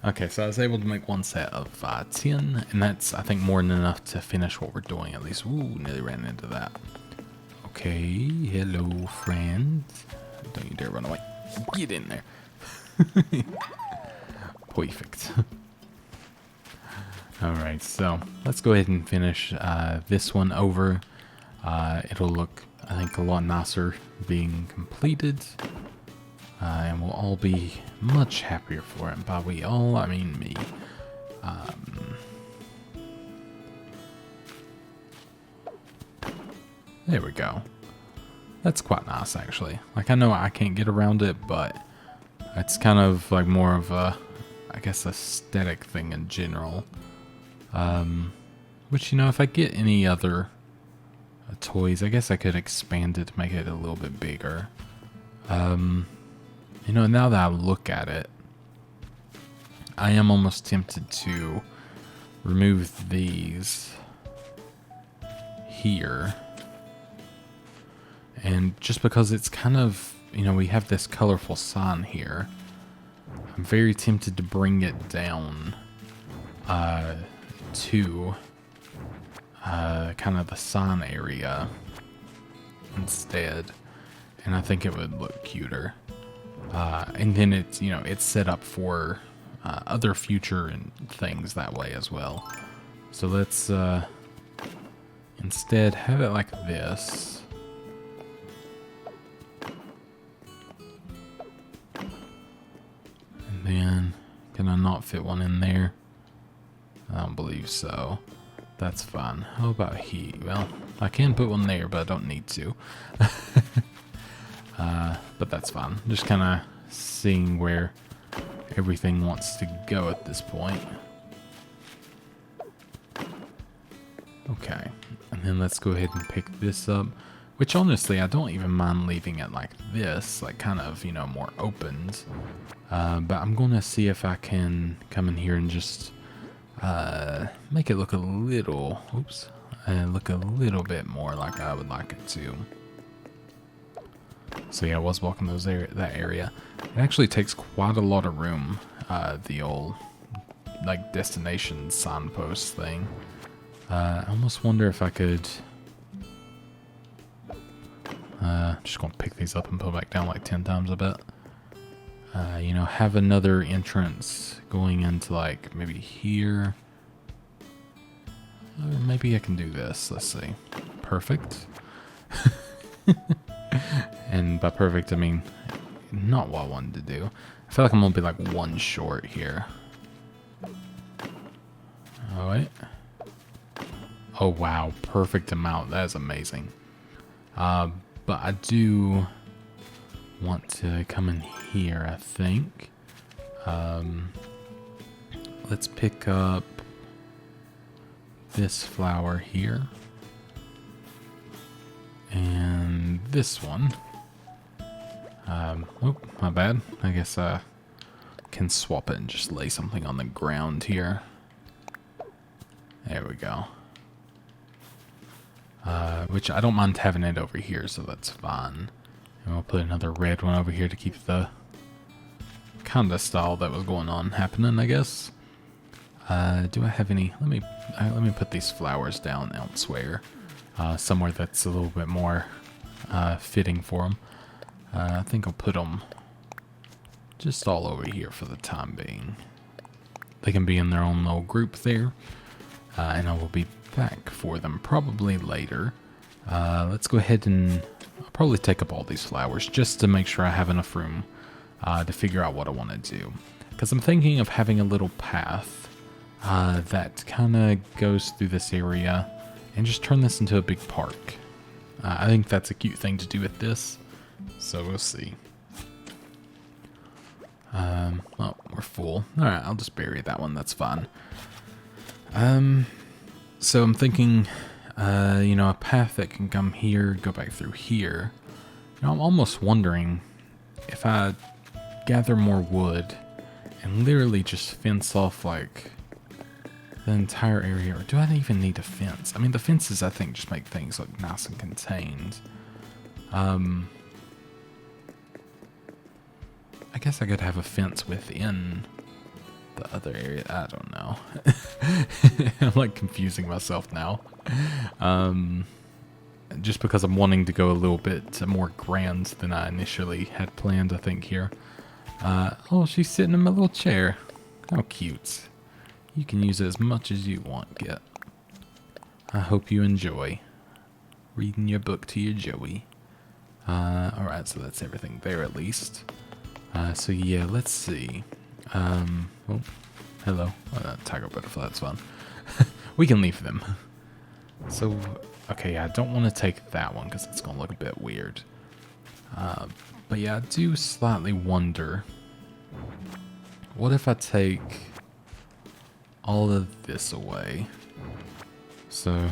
A: Okay, so I was able to make one set of 10, and that's, I think, more than enough to finish what we're doing, at least. Ooh, nearly ran into that. Okay, hello, friend. Don't you dare run away. Get in there. Perfect. Alright, so let's go ahead and finish this one over. It'll look, I think, a lot nicer being completed. And we'll all be much happier for it. By we all, I mean me. There we go. That's quite nice, actually. Like, I know I can't get around it, but it's kind of like more of a, I guess, aesthetic thing in general. Which, you know, if I get any other toys, I guess I could expand it to make it a little bit bigger. You know, now that I look at it, I am almost tempted to remove these here. And just because it's kind of, you know, we have this colorful sign here, I'm very tempted to bring it down to kind of the sign area instead. And I think it would look cuter. And then it's, you know, it's set up for other future and things that way as well. So let's instead have it like this. And then, can I not fit one in there? I don't believe so. That's fine. How about he? Well, I can put one there, but I don't need to. But that's fine. Just kind of seeing where everything wants to go at this point. Okay, and then let's go ahead and pick this up, which honestly I don't even mind leaving it like this, like kind of, you know, more opened. But I'm gonna see if I can come in here and just make it look a little, look a little bit more like I would like it to. So yeah, I was walking that area. It actually takes quite a lot of room, the old like destination signpost thing. I almost wonder if I could just gonna pick these up and put back down like 10 times, I bet. You know, have another entrance going into like maybe here. Or maybe I can do this. Let's see. Perfect. And by perfect, I mean not what I wanted to do. I feel like I'm gonna be like one short here. Oh wait. Oh wow, perfect amount. That is amazing. But I do want to come in here, I think. Let's pick up this flower here. And this one. Oh, my bad. I guess I can swap it and just lay something on the ground here. There we go. Which I don't mind having it over here, so that's fine. And we'll put another red one over here to keep the kind of style that was going on happening, I guess. Do I have any? Let me put these flowers down elsewhere, somewhere that's a little bit more fitting for them. I think I'll put them just all over here for the time being. They can be in their own little group there, and I will be back for them probably later. Let's go ahead and I'll probably take up all these flowers just to make sure I have enough room to figure out what I want to do. Because I'm thinking of having a little path that kind of goes through this area and just turn this into a big park. I think that's a cute thing to do with this, so we'll see. Oh, we're full. Alright, I'll just bury that one, that's fine. So I'm thinking, you know, a path that can come here, go back through here. You know, I'm almost wondering if I gather more wood and literally just fence off, like, the entire area. Or do I even need a fence? I mean, the fences, I think, just make things look nice and contained. I guess I could have a fence within the other area. I don't know. I'm like confusing myself now. Just because I'm wanting to go a little bit more grand than I initially had planned, I think, here. Oh, she's sitting in my little chair. How cute. You can use it as much as you want, Git. I hope you enjoy reading your book to your Joey. Alright, so that's everything there at least. So yeah, let's see. Oh, hello. Tiger butterfly, that's fun. We can leave them. So, okay, I don't want to take that one because it's going to look a bit weird. But yeah, I do slightly wonder, what if I take all of this away? So,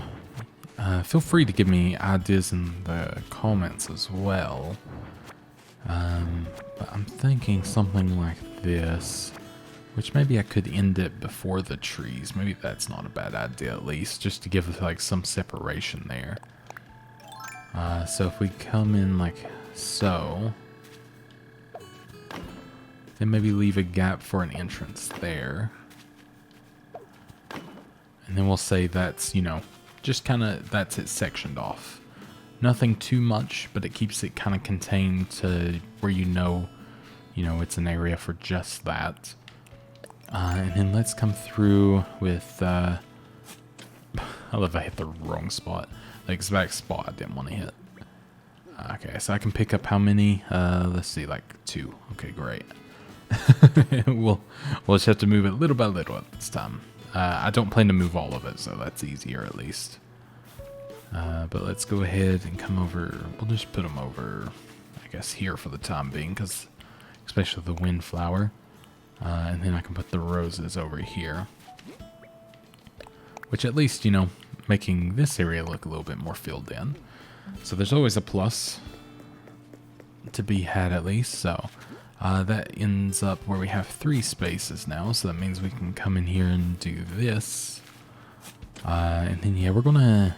A: feel free to give me ideas in the comments as well. But I'm thinking something like this, which maybe I could end it before the trees. Maybe that's not a bad idea, at least, just to give like some separation there. So if we come in like so, then maybe leave a gap for an entrance there. And then we'll say that's, you know, just kind of, that's it sectioned off. Nothing too much, but it keeps it kind of contained to where you know, it's an area for just that. And then let's come through with, I love I hit the wrong spot. The exact spot I didn't want to hit. Okay, so I can pick up how many? Let's see, like 2. Okay, great. we'll just have to move it little by little at this time. I don't plan to move all of it, so that's easier at least. But let's go ahead and come over. We'll just put them over, I guess, here for the time being, because especially the windflower. And then I can put the roses over here. Which at least, you know, making this area look a little bit more filled in. So there's always a plus to be had at least. So that ends up where we have 3 spaces now. So that means we can come in here and do this. And then, yeah, we're going to,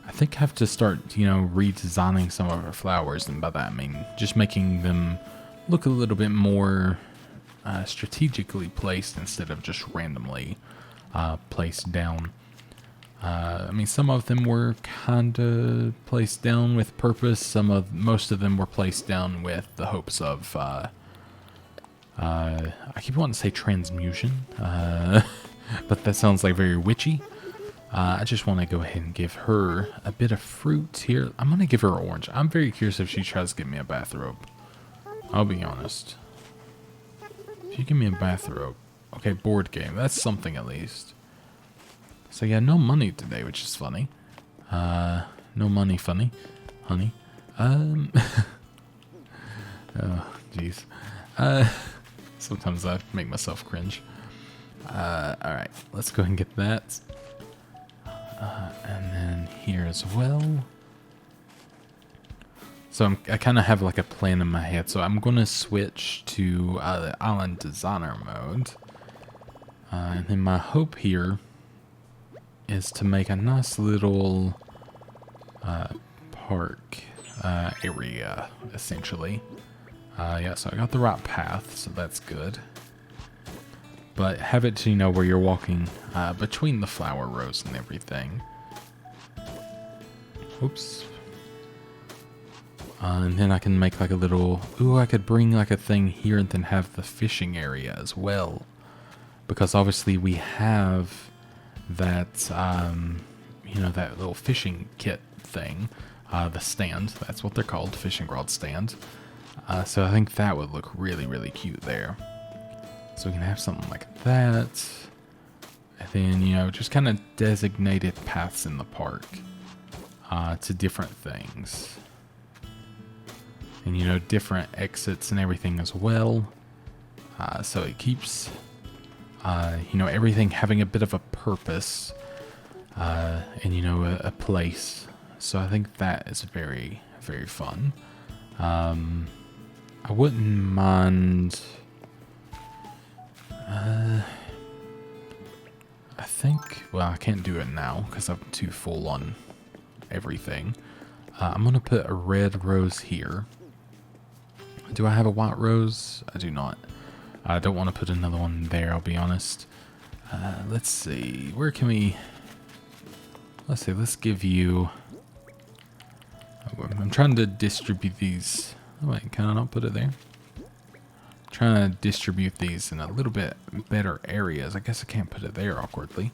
A: I think, have to start, you know, redesigning some of our flowers. And by that I mean just making them look a little bit more strategically placed instead of just randomly placed down. I mean, some of them were kind of placed down with purpose. Most of them were placed down with the hopes of, I keep wanting to say transmutation, but that sounds like very witchy. I just want to go ahead and give her a bit of fruit here. I'm going to give her orange. I'm very curious if she tries to give me a bathrobe. I'll be honest. If you give me a bathrobe. Okay, board game. That's something at least. So yeah, no money today, which is funny. No money funny. Honey. Oh, jeez. Sometimes I make myself cringe. Alright, let's go ahead and get that. And then here as well. So I kind of have like a plan in my head. So I'm going to switch to the Island Designer mode. And then my hope here is to make a nice little park area, essentially. Yeah, so I got the right path, so that's good. But have it to, you know, where you're walking between the flower rows and everything. Oops. And then I can make like a little... Ooh, I could bring like a thing here and then have the fishing area as well. Because obviously we have that, you know, that little fishing kit thing. The stand, that's what they're called, fishing rod stand. So I think that would look really, really cute there. So we can have something like that. And then, you know, just kind of designated paths in the park to different things. And, you know, different exits and everything as well. So it keeps, you know, everything having a bit of a purpose. And, you know, a place. So I think that is very, very fun. I wouldn't mind... I think, well, I can't do it now because I'm too full on everything. I'm going to put a red rose here. Do I have a white rose? I do not. I don't want to put another one there, I'll be honest. Let's see, where can we... Let's see, let's give you... I'm trying to distribute these... Oh wait, can I not put it there? Trying to distribute these in a little bit better areas. I guess I can't put it there awkwardly.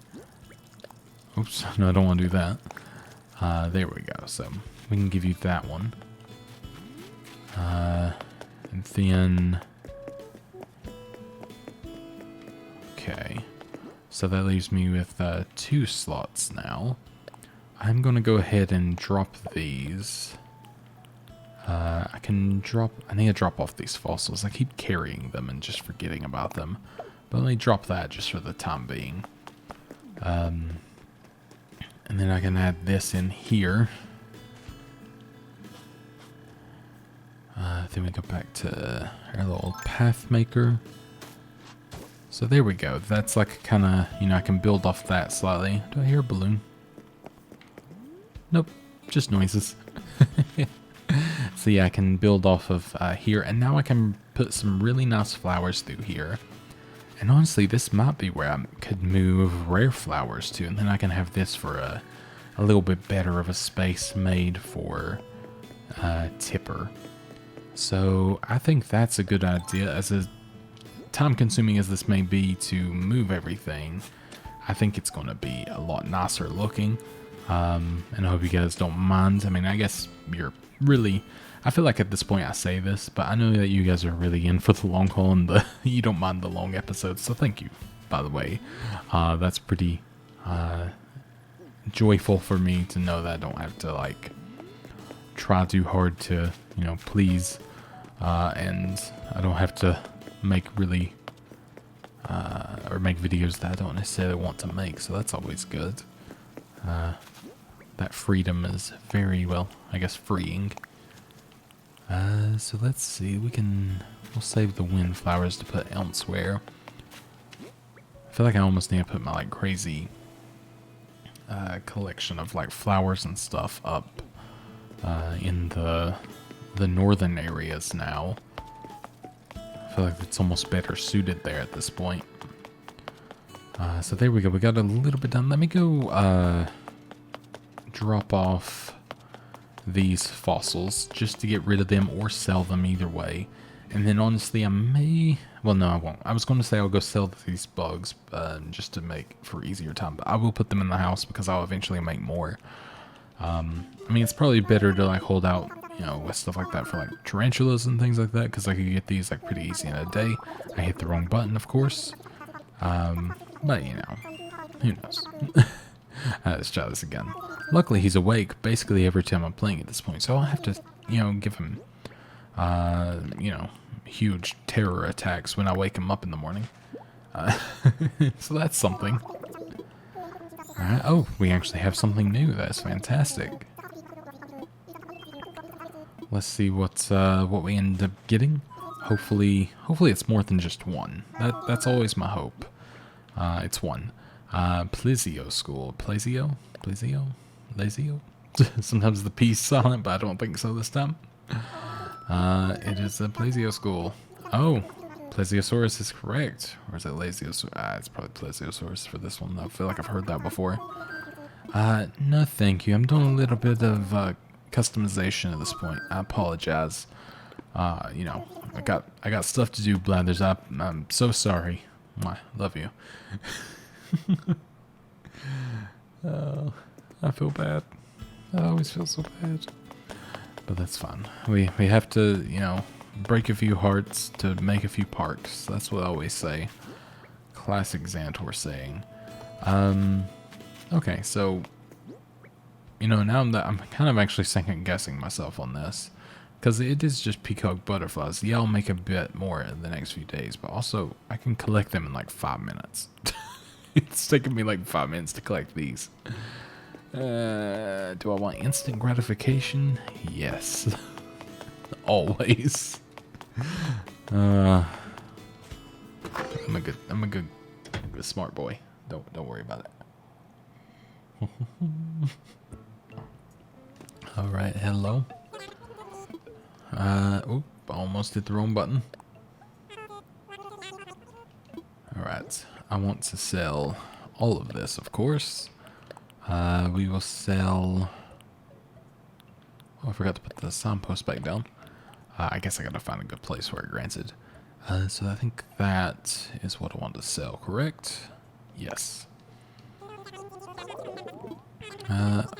A: Oops, no, I don't want to do that. There we go. So we can give you that one. And then... Okay. So that leaves me with 2 slots now. I'm going to go ahead and drop these. I need to drop off these fossils. I keep carrying them and just forgetting about them. But let me drop that just for the time being. And then I can add this in here. Then we go back to our little path maker. So there we go. That's like kind of, you know, I can build off that slightly. Do I hear a balloon? Nope, just noises. So yeah, I can build off of here, and now I can put some really nice flowers through here. And honestly, this might be where I could move rare flowers to, and then I can have this for a little bit better of a space made for Tipper. So I think that's a good idea, as time consuming as this may be to move everything. I think it's going to be a lot nicer looking. And I hope you guys don't mind. I mean, I guess you're really... I feel like at this point I say this, but I know that you guys are really in for the long haul and you don't mind the long episodes, so thank you, by the way. That's pretty joyful for me to know that I don't have to, like, try too hard to, you know, please, and I don't have to make really, or make videos that I don't necessarily want to make, so that's always good. That freedom is very, well, I guess, freeing. So let's see, we'll save the windflowers to put elsewhere. I feel like I almost need to put my, like, crazy collection of, like, flowers and stuff up in the northern areas now. I feel like it's almost better suited there at this point. So there we go, we got a little bit done. Let me go drop off these fossils just to get rid of them or sell them, either way. And then honestly I may, well no I won't. I was going to say I'll go sell these bugs just to make for easier time, but I will put them in the house because I'll eventually make more. I mean, it's probably better to, like, hold out, you know, with stuff like that for, like, tarantulas and things like that, because I could get these, like, pretty easy in a day. I hit the wrong button, of course. But, you know, who knows? Let's try this again. Luckily, he's awake basically every time I'm playing at this point, so I'll have to, you know, give him, you know, huge terror attacks when I wake him up in the morning. So that's something. Alright, oh, we actually have something new. That's fantastic. Let's see what we end up getting. Hopefully it's more than just one. That's always my hope. It's one. Plizio School. Plazio? Sometimes the P's silent, but I don't think so this time. It is a Plazio School. Oh, Plesiosaurus is correct. Or is it Lasiosaurus? It's probably Plesiosaurus for this one. I feel like I've heard that before. No thank you. I'm doing a little bit of customization at this point. I apologize. You know, I got stuff to do, Blathers. I'm so sorry. I love you. Oh, I feel bad. I always feel so bad. But that's fun. We have to, you know, break a few hearts to make a few parks. That's what I always say. Classic Zanitor saying. Okay, so, you know, now I'm kind of actually second guessing myself on this, because it is just peacock butterflies. Yeah, I'll make a bit more in the next few days, but also I can collect them in like 5 minutes. It's taking me like 5 minutes to collect these. Do I want instant gratification? Yes. Always. I'm a good smart boy. Don't worry about it. All right, hello. Oop, almost hit the wrong button. All right, I want to sell all of this, of course. We will sell. Oh, I forgot to put the signpost back down. I guess I gotta find a good place where it granted. So I think that is what I want to sell, correct? Yes.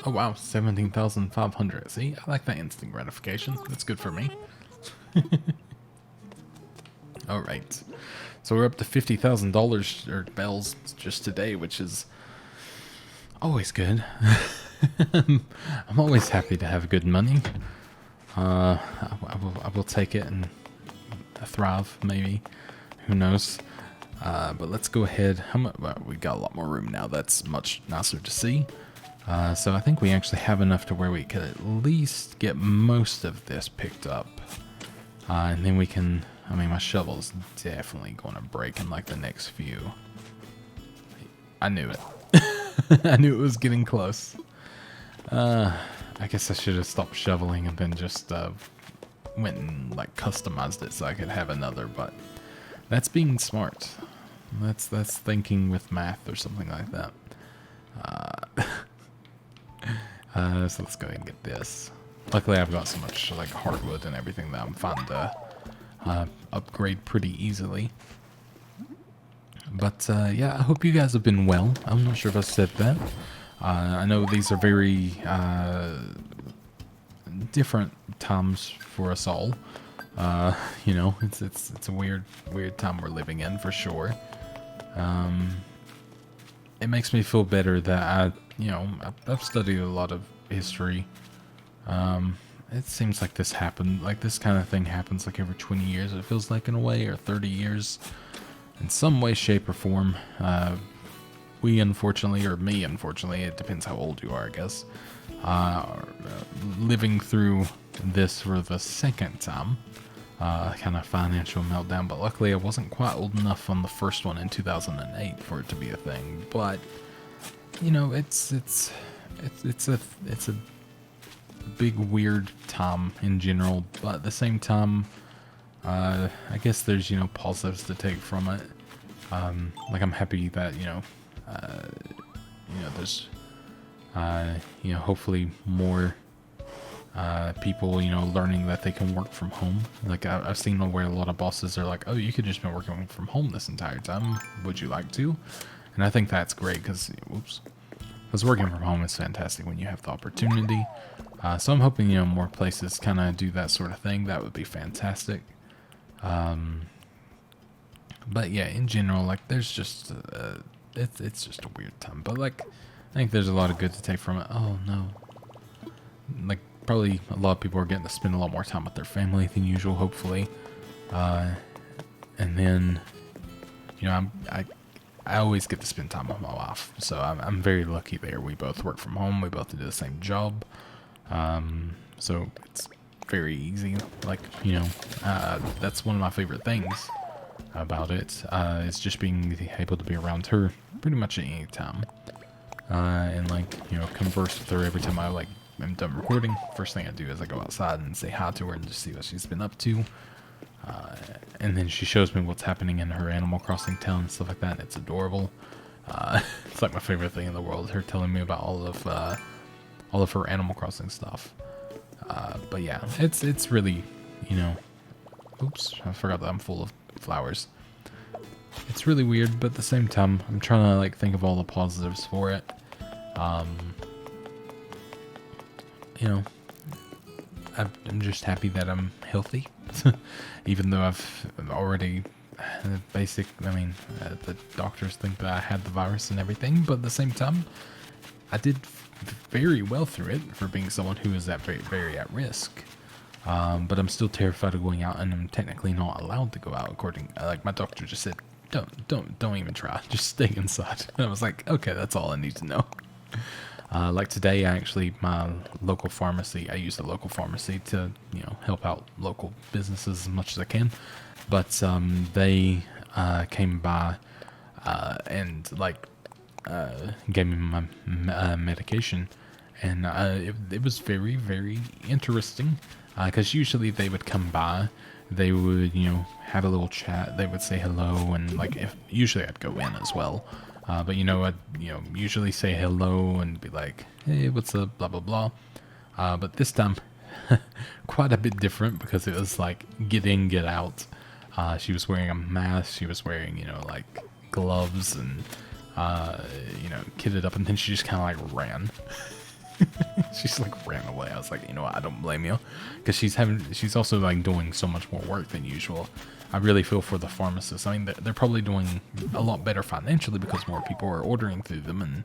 A: Oh wow, 17,500. See, I like that instant gratification. That's good for me. Alright. So we're up to $50,000 or bells just today, which is always good. I'm always happy to have good money. I will take it and thrive, maybe. Who knows? But let's go ahead. Well, we got a lot more room now. That's much nicer to see. So I think we actually have enough to where we could at least get most of this picked up. And then we can, I mean, my shovel's definitely going to break in like the next few. I knew it. I knew it was getting close. I guess I should have stopped shoveling and then just went and like customized it so I could have another, but that's being smart. That's thinking with math or something like that. So let's go ahead and get this. Luckily I've got so much like hardwood and everything that I'm fine to upgrade pretty easily. But yeah, I hope you guys have been well. I'm not sure if I said that. I know these are very different times for us all. You know, it's a weird time we're living in for sure. It makes me feel better that I've studied a lot of history. It seems like this happened, like this kind of thing happens like every 20 years. It feels like in a way, or 30 years, in some way, shape, or form. We unfortunately, or me unfortunately, it depends how old you are, I guess. Are living through this for the second time. Kind of financial meltdown, but luckily I wasn't quite old enough on the first one in 2008 for it to be a thing. But you know, it's a big weird time in general, but at the same time, I guess there's positives to take from it. Like I'm happy that there's hopefully more people learning that they can work from home. Like I've seen where a lot of bosses are like, oh, you could just been working from home this entire time, would you like to? And I think that's great because working from home is fantastic when you have the opportunity. So I'm hoping more places kind of do that sort of thing. That would be fantastic. But yeah, in general, like there's just it's just a weird time, but like I think there's a lot of good to take from it. Oh no, like probably a lot of people are getting to spend a lot more time with their family than usual, hopefully. And then I always get to spend time with my wife, so I'm very lucky there. We both work from home, we both do the same job, so it's very easy. Like that's one of my favorite things about it, is just being able to be around her pretty much at any time, and like converse with her every time I'm done recording. First thing I do is I go outside and say hi to her and just see what she's been up to, and then she shows me what's happening in her Animal Crossing town and stuff like that, and it's adorable. It's like my favorite thing in the world, her telling me about all of her Animal Crossing stuff. But yeah, it's really, oops, I forgot that I'm full of flowers. It's really weird, but at the same time, I'm trying to like think of all the positives for it. I'm just happy that I'm healthy, even though I've already the doctors think that I had the virus and everything, but at the same time, I did very well through it for being someone who is very, very at risk. But I'm still terrified of going out, and I'm technically not allowed to go out. Like my doctor just said, don't even try. Just stay inside. And I was like, okay, that's all I need to know. Like today, my local pharmacy, I use the local pharmacy to, help out local businesses as much as I can. But they came by and gave me my medication, and it was very, very interesting. Because usually they would come by, they would, have a little chat, they would say hello, and usually I'd go in as well. But I'd, usually say hello and be like, hey, what's up, blah, blah, blah. But this time, quite a bit different, because it was like, get in, get out. She was wearing a mask, she was wearing, gloves, and, kitted up, and then she just kind of ran. She's ran away. I was like, what, I don't blame you, because she's also doing so much more work than usual. I really feel for the pharmacists. I mean, they're probably doing a lot better financially because more people are ordering through them and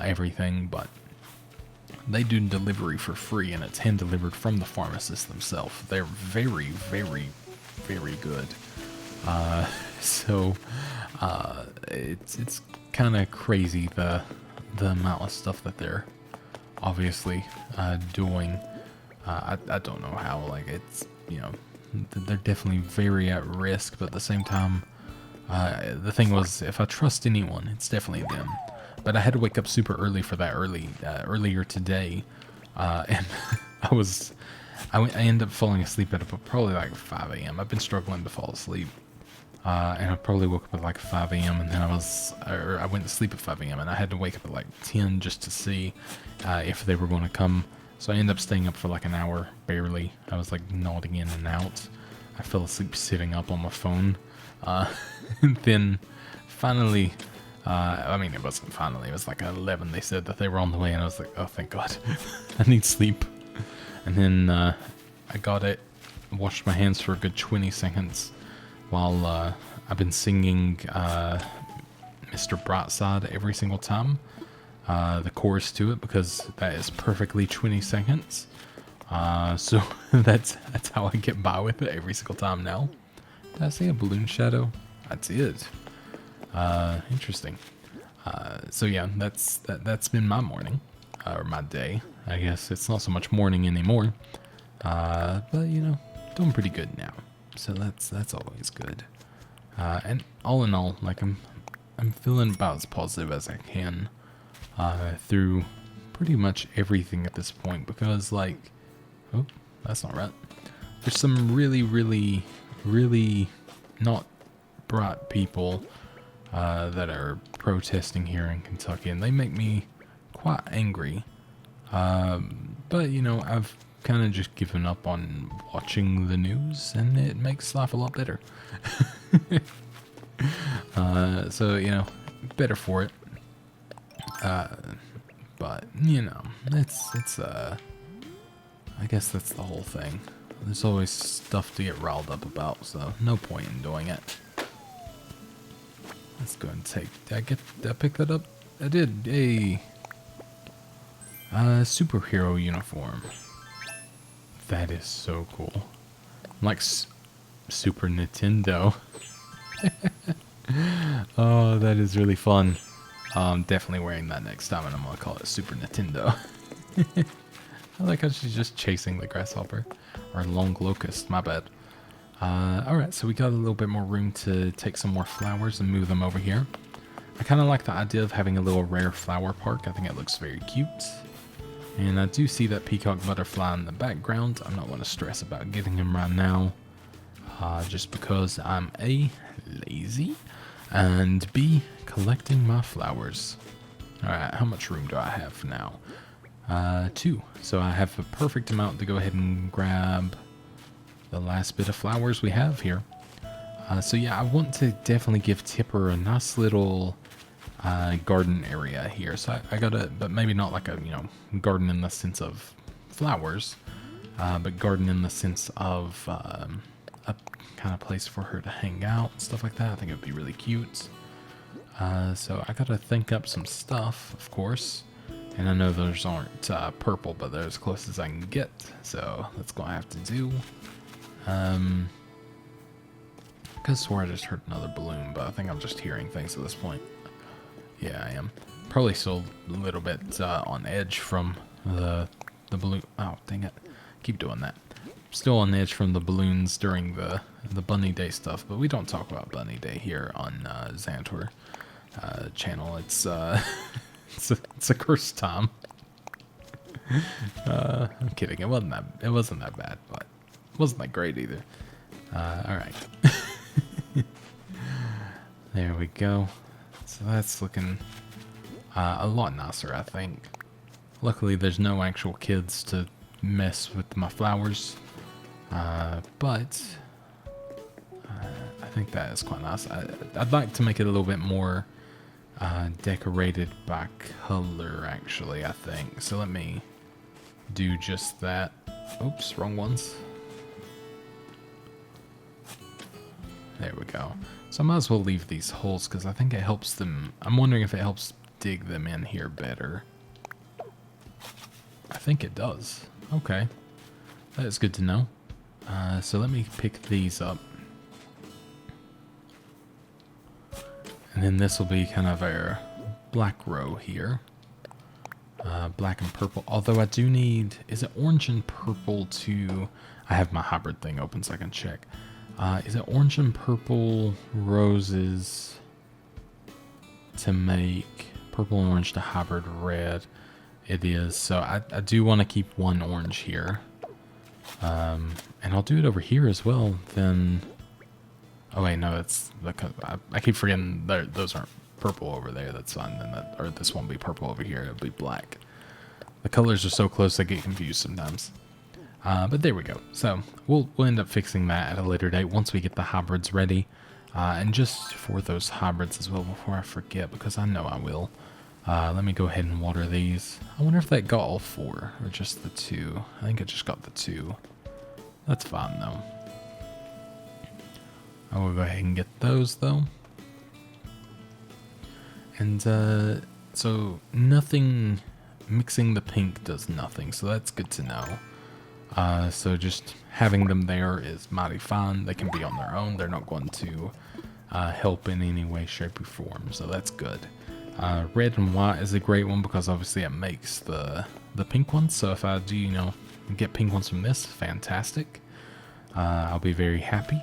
A: everything, but they do delivery for free, and it's hand delivered from the pharmacists themselves. They're very, very, very good. So it's kind of crazy the amount of stuff that they're obviously doing. I don't know how, it's, they're definitely very at risk, but at the same time, the thing was, if I trust anyone, it's definitely them. But I had to wake up super early for that earlier today, and I ended up falling asleep at probably 5 a.m. I've been struggling to fall asleep, and I probably woke up at 5 a.m. and then I went to sleep at 5 a.m. and I had to wake up at 10 just to see if they were going to come. So I ended up staying up for an hour, barely. I was nodding in and out. I fell asleep sitting up on my phone. And then finally, I mean, it wasn't finally, it was like 11. They said that they were on the way, and I was like, oh, thank God. I need sleep. And then I got it, washed my hands for a good 20 seconds while I've been singing Mr. Brightside every single time. The chorus to it, because that is perfectly 20 seconds. So that's how I get by with it every single time now. Did I see a balloon shadow? I did. Interesting. So yeah, that's been my morning, or my day. I guess it's not so much morning anymore. But you know, doing pretty good now. So that's always good. And all in all, like I'm feeling about as positive as I can through pretty much everything at this point, because like, oh, that's not right. There's some really not bright people that are protesting here in Kentucky, and they make me quite angry. But you know, I've kind of just given up on watching the news, and it makes life a lot better. So you know, better for it. But you know, it's I guess that's the whole thing. There's always stuff to get riled up about, so no point in doing it. Let's go and take. Did I pick that up? I did. Yay. Superhero uniform. That is so cool. Like Super Nintendo. Oh, that is really fun. I'm definitely wearing that next time, and I'm gonna call it Super Nintendo. I like how she's just chasing the grasshopper. Or long locust, my bad. Alright, so we got a little bit more room to take some more flowers and move them over here. I kind of like the idea of having a little rare flower park. I think it looks very cute. And I do see that peacock butterfly in the background. I'm not going to stress about getting him right now. Just because I'm A, lazy, and B, collecting my flowers. Alright, how much room do I have now? 2. So I have a perfect amount to go ahead and grab the last bit of flowers we have here. So yeah, I want to definitely give Tipper a nice little garden area here. So I gotta, but maybe not like a, you know, garden in the sense of flowers, but garden in the sense of a kind of place for her to hang out and stuff like that. I think it would be really cute. So I gotta think up some stuff, of course. And I know those aren't purple, but they're as close as I can get. So that's gonna have to do. I could swear I just heard another balloon, but I think I'm just hearing things at this point. Yeah, I am. Probably still a little bit on edge from the balloon. Oh, dang it. Keep doing that. Still on edge from the balloons during the Bunny Day stuff, but we don't talk about Bunny Day here on Zanitor channel. It's it's a cursed time. I'm kidding. It wasn't that bad, but it wasn't that great either. All right. There we go. So that's looking a lot nicer, I think. Luckily, there's no actual kids to mess with my flowers, but I think that is quite nice. I'd like to make it a little bit more decorated by color, actually, I think. So let me do just that. Oops, wrong ones. There we go. So I might as well leave these holes because I think it helps them. I'm wondering if it helps dig them in here better. I think it does. Okay. That is good to know. So let me pick these up. And then this will be kind of our black row here. Black and purple. Although I do need... Is it orange and purple to... I have my hybrid thing open so I can check. Is it orange and purple roses to make purple and orange to hybrid red? It is. So I do want to keep one orange here. And I'll do it over here as well. Then... Oh wait, no, it's... I keep forgetting those aren't purple over there. That's fine. Then or this won't be purple over here. It'll be black. The colors are so close I get confused sometimes. But there we go. So we'll end up fixing that at a later date once we get the hybrids ready. And just for those hybrids as well, before I forget, because I know I will, let me go ahead and water these. I wonder if that got all 4 or just the 2. I think it just got the 2. That's fine though. I will go ahead and get those though. And so nothing, mixing the pink does nothing, so that's good to know. So just having them there is mighty fine. They can be on their own. They're not going to help in any way, shape, or form, so that's good. Red and white is a great one because obviously it makes the pink ones. So if I do, get pink ones from this, fantastic. I'll be very happy.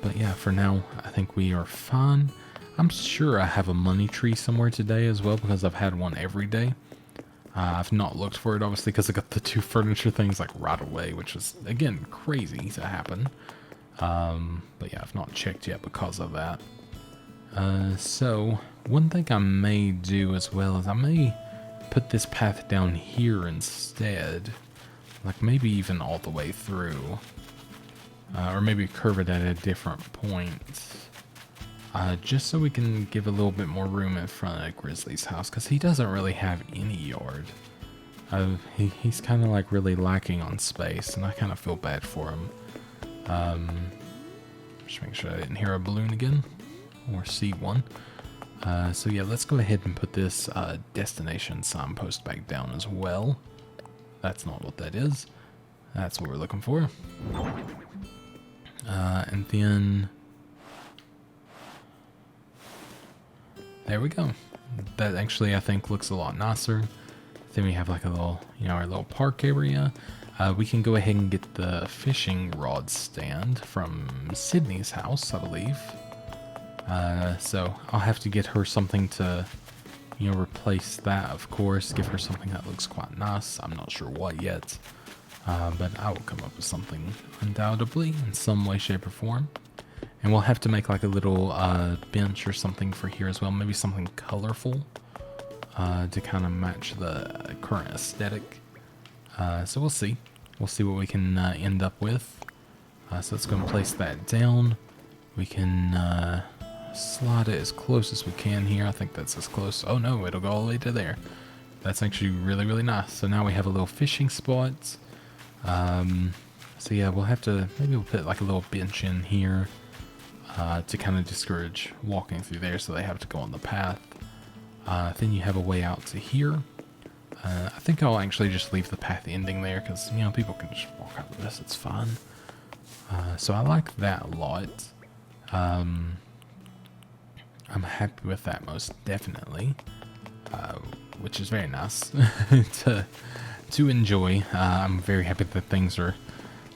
A: But yeah, for now, I think we are fine. I'm sure I have a money tree somewhere today as well because I've had one every day. I've not looked for it, obviously, because I got the 2 furniture things like right away, which was, again, crazy to happen. But yeah, I've not checked yet because of that. So one thing I may do as well is I may put this path down here instead, like maybe even all the way through, or maybe curve it at a different point, just so we can give a little bit more room in front of Grizzly's house, because he doesn't really have any yard. He's kind of like really lacking on space, and I kind of feel bad for him. Just make sure I didn't hear a balloon again, or see one. So yeah, let's go ahead and put this destination signpost back down as well. That's not what that is. That's what we're looking for. And then there we go. That actually, I think, looks a lot nicer. Then we have like a little, our little park area. We can go ahead and get the fishing rod stand from Sydney's house, I believe. So I'll have to get her something to, replace that, of course. Give her something that looks quite nice. I'm not sure what yet. But I will come up with something undoubtedly in some way, shape, or form. And we'll have to make like a little bench or something for here as well. Maybe something colorful to kind of match the current aesthetic. So we'll see. We'll see what we can end up with. So let's go and place that down. We can slide it as close as we can here. I think that's as close. Oh no, it'll go all the way to there. That's actually really, really nice. So now we have a little fishing spot. So yeah, we'll have to, maybe we'll put like a little bench in here to kind of discourage walking through there, so they have to go on the path. Then you have a way out to here. I think I'll actually just leave the path ending there because, people can just walk out of this. It's fine. So I like that a lot. I'm happy with that most definitely, which is very nice to enjoy. I'm very happy that things are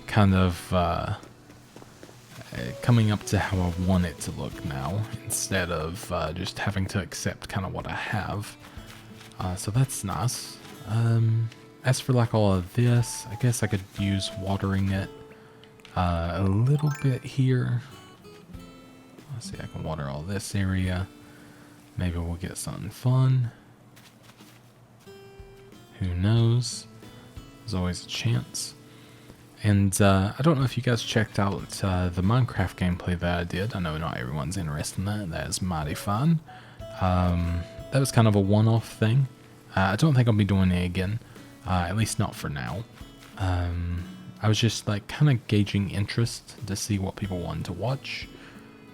A: kind of coming up to how I want it to look now, instead of just having to accept kind of what I have. So that's nice. As for like all of this, I guess I could use watering it a little bit here. Let's see, I can water all this area. Maybe we'll get something fun. Who knows? There's always a chance. And I don't know if you guys checked out the Minecraft gameplay that I did. I know not everyone's interested in that. That is mighty fun. That was kind of a one-off thing. I don't think I'll be doing it again, at least not for now. I was just like kind of gauging interest to see what people wanted to watch.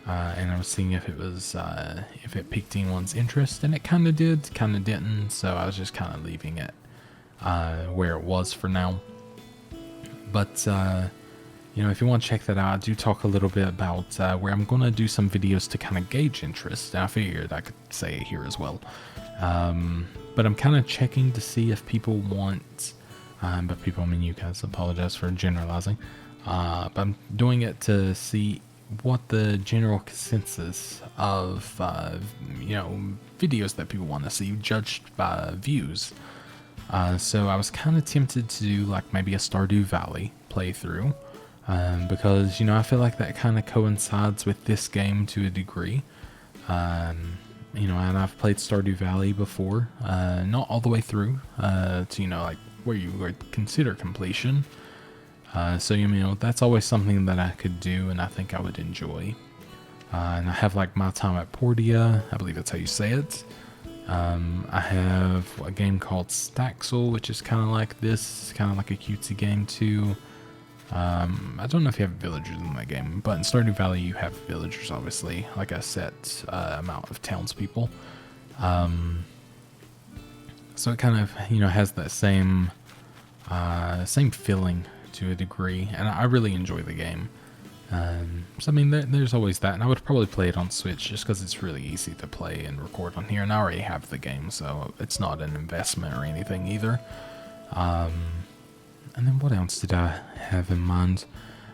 A: And I was seeing if it was, if it piqued anyone's interest, and it kind of did, kind of didn't. So I was just kind of leaving it where it was for now. But, if you want to check that out, I do talk a little bit about where I'm going to do some videos to kind of gauge interest. And I figured I could say it here as well. But I'm kind of checking to see if people want, by people I mean you guys, apologize for generalizing. But I'm doing it to see what the general consensus of, videos that people want to see, judged by views. So I was kind of tempted to do like maybe a Stardew Valley playthrough, because, I feel like that kind of coincides with this game to a degree. And I've played Stardew Valley before, not all the way through, to, like where you would consider completion. So you know, that's always something that I could do and I think I would enjoy. And I have like My Time at Portia, I believe that's how you say it. I have a game called Staxel, which is kind of like this, kind of like a cutesy game too. I don't know if you have villagers in that game, but in Stardew Valley you have villagers, obviously, like a set amount of townspeople. So it kind of, you know, has that same feeling to a degree, and I really enjoy the game. So I mean, there's always that, and I would probably play it on Switch just because it's really easy to play and record on here, and I already have the game, so it's not an investment or anything either. And then what else did I have in mind?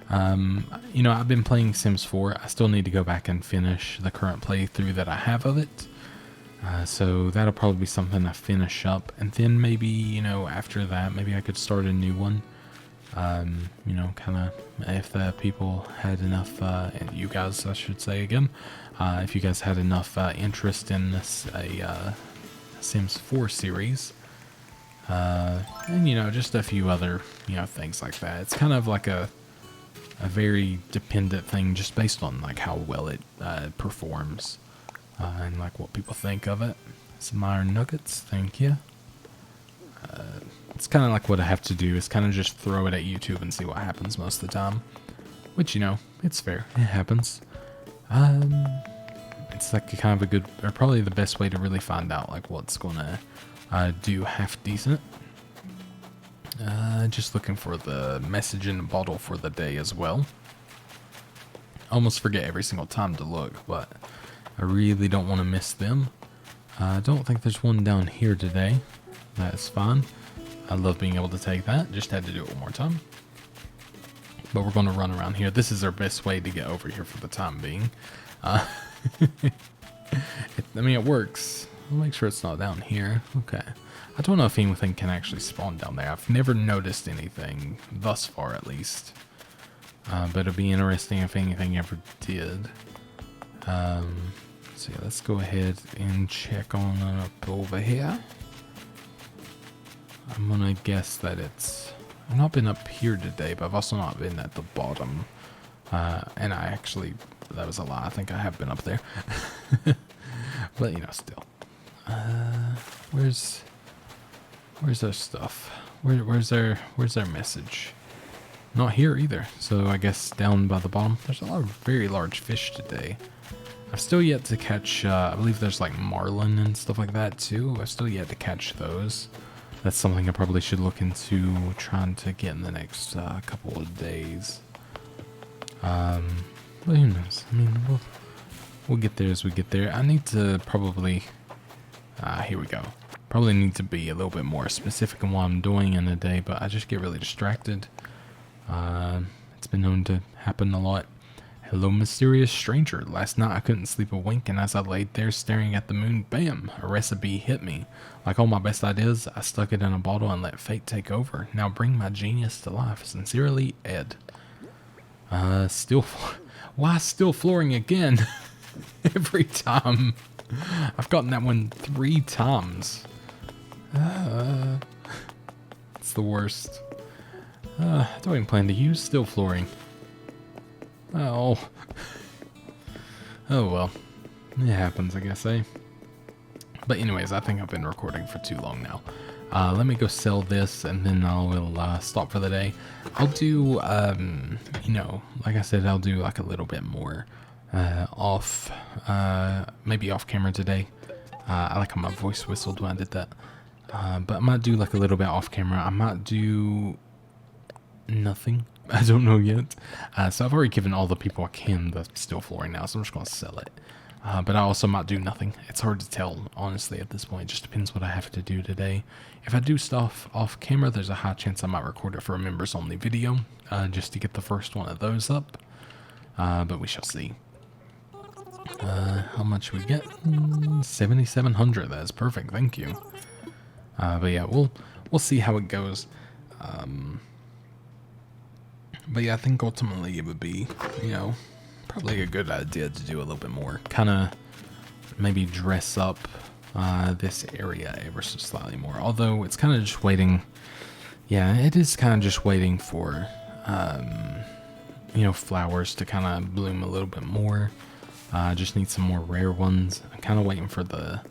A: You know, I've been playing Sims 4. I still need to go back and finish the current playthrough that I have of it. So that'll probably be something I finish up, and then maybe, you know, after that, maybe I could start a new one. You know, kind of if the people had enough, and you guys, I should say again, if you guys had enough interest in this, Sims 4 series, and you know, just a few other, you know, things like that. It's kind of like a very dependent thing, just based on like how well it performs, and like what people think of it. Some iron nuggets, thank you. It's kind of like what I have to do is kind of just throw it at YouTube and see what happens most of the time. Which, you know, it's fair. It happens. It's like a kind of a good, or probably the best way to really find out like what's going to do half decent. Just looking for the message in the bottle for the day as well. Almost forget every single time to look, but I really don't want to miss them. I don't think there's one down here today. That's fine. I love being able to take that. Just had to do it one more time. But we're going to run around here. This is our best way to get over here for the time being. I mean, it works. I'll make sure it's not down here. Okay. I don't know if anything can actually spawn down there. I've never noticed anything, thus far at least. But it'd be interesting if anything ever did. So yeah, let's go ahead and check on up over here. I'm gonna guess that it's... I've not been up here today, but I've also not been at the bottom. And I actually... That was a lie. I think I have been up there. But, you know, still. Where's their stuff? Where's their message? Not here either. So I guess down by the bottom. There's a lot of very large fish today. I've still yet to catch... I believe there's like marlin and stuff like that too. I've still yet to catch those. That's something I probably should look into trying to get in the next couple of days. But who knows? I mean, we'll get there as we get there. I need to probably... here we go. Probably need to be a little bit more specific in what I'm doing in a day, but I just get really distracted. It's been known to happen a lot. Hello, mysterious stranger. Last night I couldn't sleep a wink, and as I laid there staring at the moon, bam, a recipe hit me. Like all my best ideas, I stuck it in a bottle and let fate take over. Now bring my genius to life. Sincerely, Ed. Why still flooring again? Every time. I've gotten that one 3 times. It's the worst. I don't even plan to use still flooring. Oh. Oh well. It happens, I guess, eh? But anyways, I think I've been recording for too long now. Let me go sell this, and then I will stop for the day. I'll do, you know, like I said, I'll do like a little bit more off, maybe off camera today. I like how my voice whistled when I did that. But I might do like a little bit off camera. I might do nothing. I don't know yet. So I've already given all the people I can the steel flooring now, so I'm just going to sell it. But I also might do nothing. It's hard to tell, honestly, at this point. It just depends what I have to do today. If I do stuff off camera, there's a high chance I might record it for a members-only video, just to get the first one of those up. But we shall see. How much we get? 7,700. That is perfect. Thank you. But yeah, we'll see how it goes. But yeah, I think ultimately it would be, you know, probably a good idea to do a little bit more. Kind of maybe dress up this area ever so slightly more. Although it's kind of just waiting Yeah, it is kind of just waiting for, flowers to kind of bloom a little bit more. I just need some more rare ones. I'm kind of waiting for the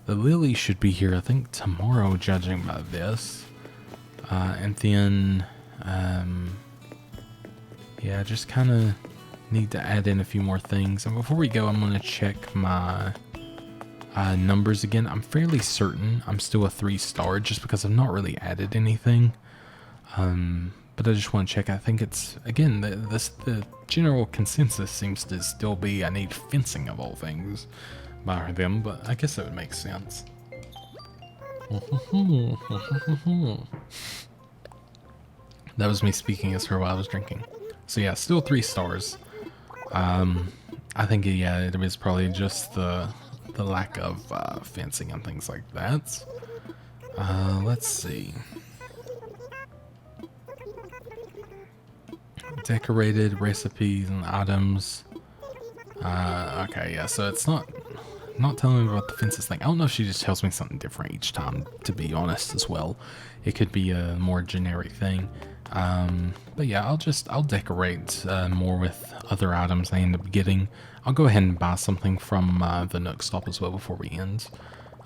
A: lily should be here, I think, tomorrow, judging by this. And then, yeah, just kind of need to add in a few more things. And before we go, I'm going to check my numbers again. I'm fairly certain I'm still a 3-star just because I've not really added anything. But I just want to check. I think it's, again, the general consensus seems to still be I need fencing of all things by them, but I guess that would make sense. That was me speaking as her while I was drinking. So yeah, still 3 stars. I think, yeah, it is probably just the lack of fencing and things like that. Let's see. Decorated recipes and items. Okay, yeah, so it's not telling me about the fences thing. I don't know if she just tells me something different each time, to be honest, as well. It could be a more generic thing. But yeah, I'll decorate more with other items I end up getting. I'll go ahead and buy something from the Nook stop as well before we end.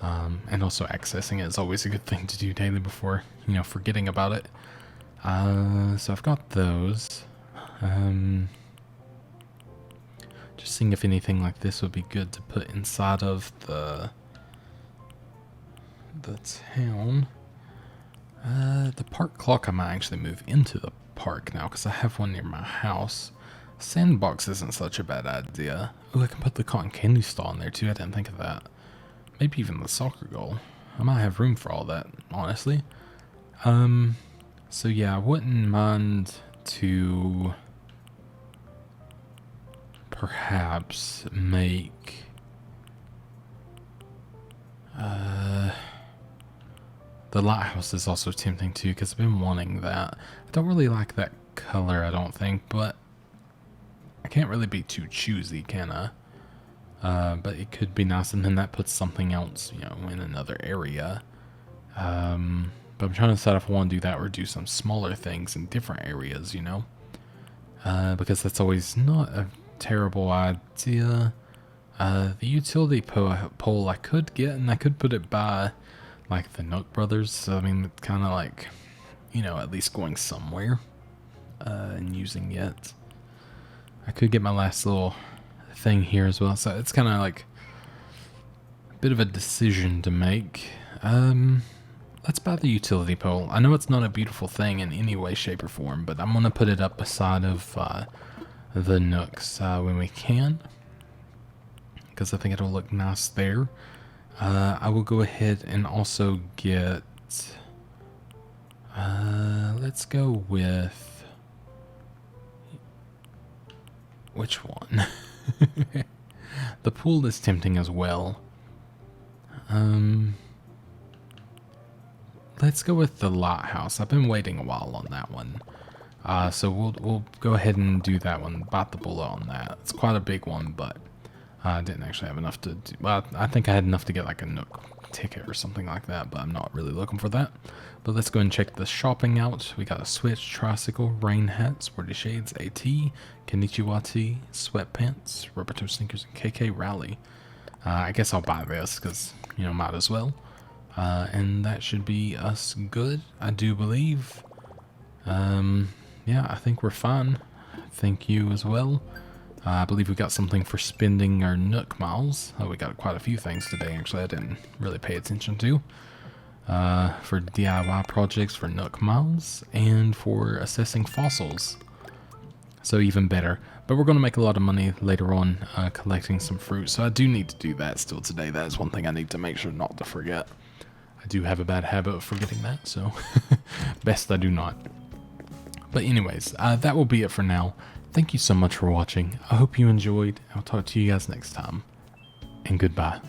A: And also accessing it is always a good thing to do daily before, forgetting about it. So I've got those. Just seeing if anything like this would be good to put inside of the town. The park clock I might actually move into the park now because I have one near my house. Sandbox isn't such a bad idea. Oh, I can put the cotton candy stall in there too. I didn't think of that. Maybe even the soccer goal. I might have room for all that, honestly. So yeah, I wouldn't mind to perhaps make the lighthouse is also tempting too because I've been wanting that. I don't really like that color, I don't think, but I can't really be too choosy, can I? But it could be nice, and then that puts something else, in another area. But I'm trying to decide if I want to do that or do some smaller things in different areas, because that's always not a terrible idea. The utility pole I could get, and I could put it by, like, the Nook brothers. So, I mean, it's kind of like, at least going somewhere and using it. I could get my last little thing here as well. So it's kind of like a bit of a decision to make. Let's buy the utility pole. I know it's not a beautiful thing in any way, shape, or form, but I'm going to put it up beside of the Nooks when we can, because I think it'll look nice there. I will go ahead and also get... let's go with... Which one? The pool is tempting as well. Let's go with the lighthouse. I've been waiting a while on that one. So we'll go ahead and do that one. Bite the bullet on that. It's quite a big one, but I didn't actually have enough to do. Well, I think I had enough to get like a Nook ticket or something like that, but I'm not really looking for that. But let's go and check the shopping out. We got a Switch, tricycle, rain hat, sporty shades, AT, Konnichiwa tea, sweatpants, rubber toe sneakers, and KK rally. I guess I'll buy this because, might as well. And that should be us good, I do believe. Yeah, I think we're fine. Thank you as well. I believe we got something for spending our Nook Miles. Oh, we got quite a few things today, actually, I didn't really pay attention to. For DIY projects for Nook Miles, and for assessing fossils. So even better. But we're going to make a lot of money later on collecting some fruit, so I do need to do that still today. That is one thing I need to make sure not to forget. I do have a bad habit of forgetting that, so best I do not. But anyways, that will be it for now. Thank you so much for watching. I hope you enjoyed. I'll talk to you guys next time. And goodbye.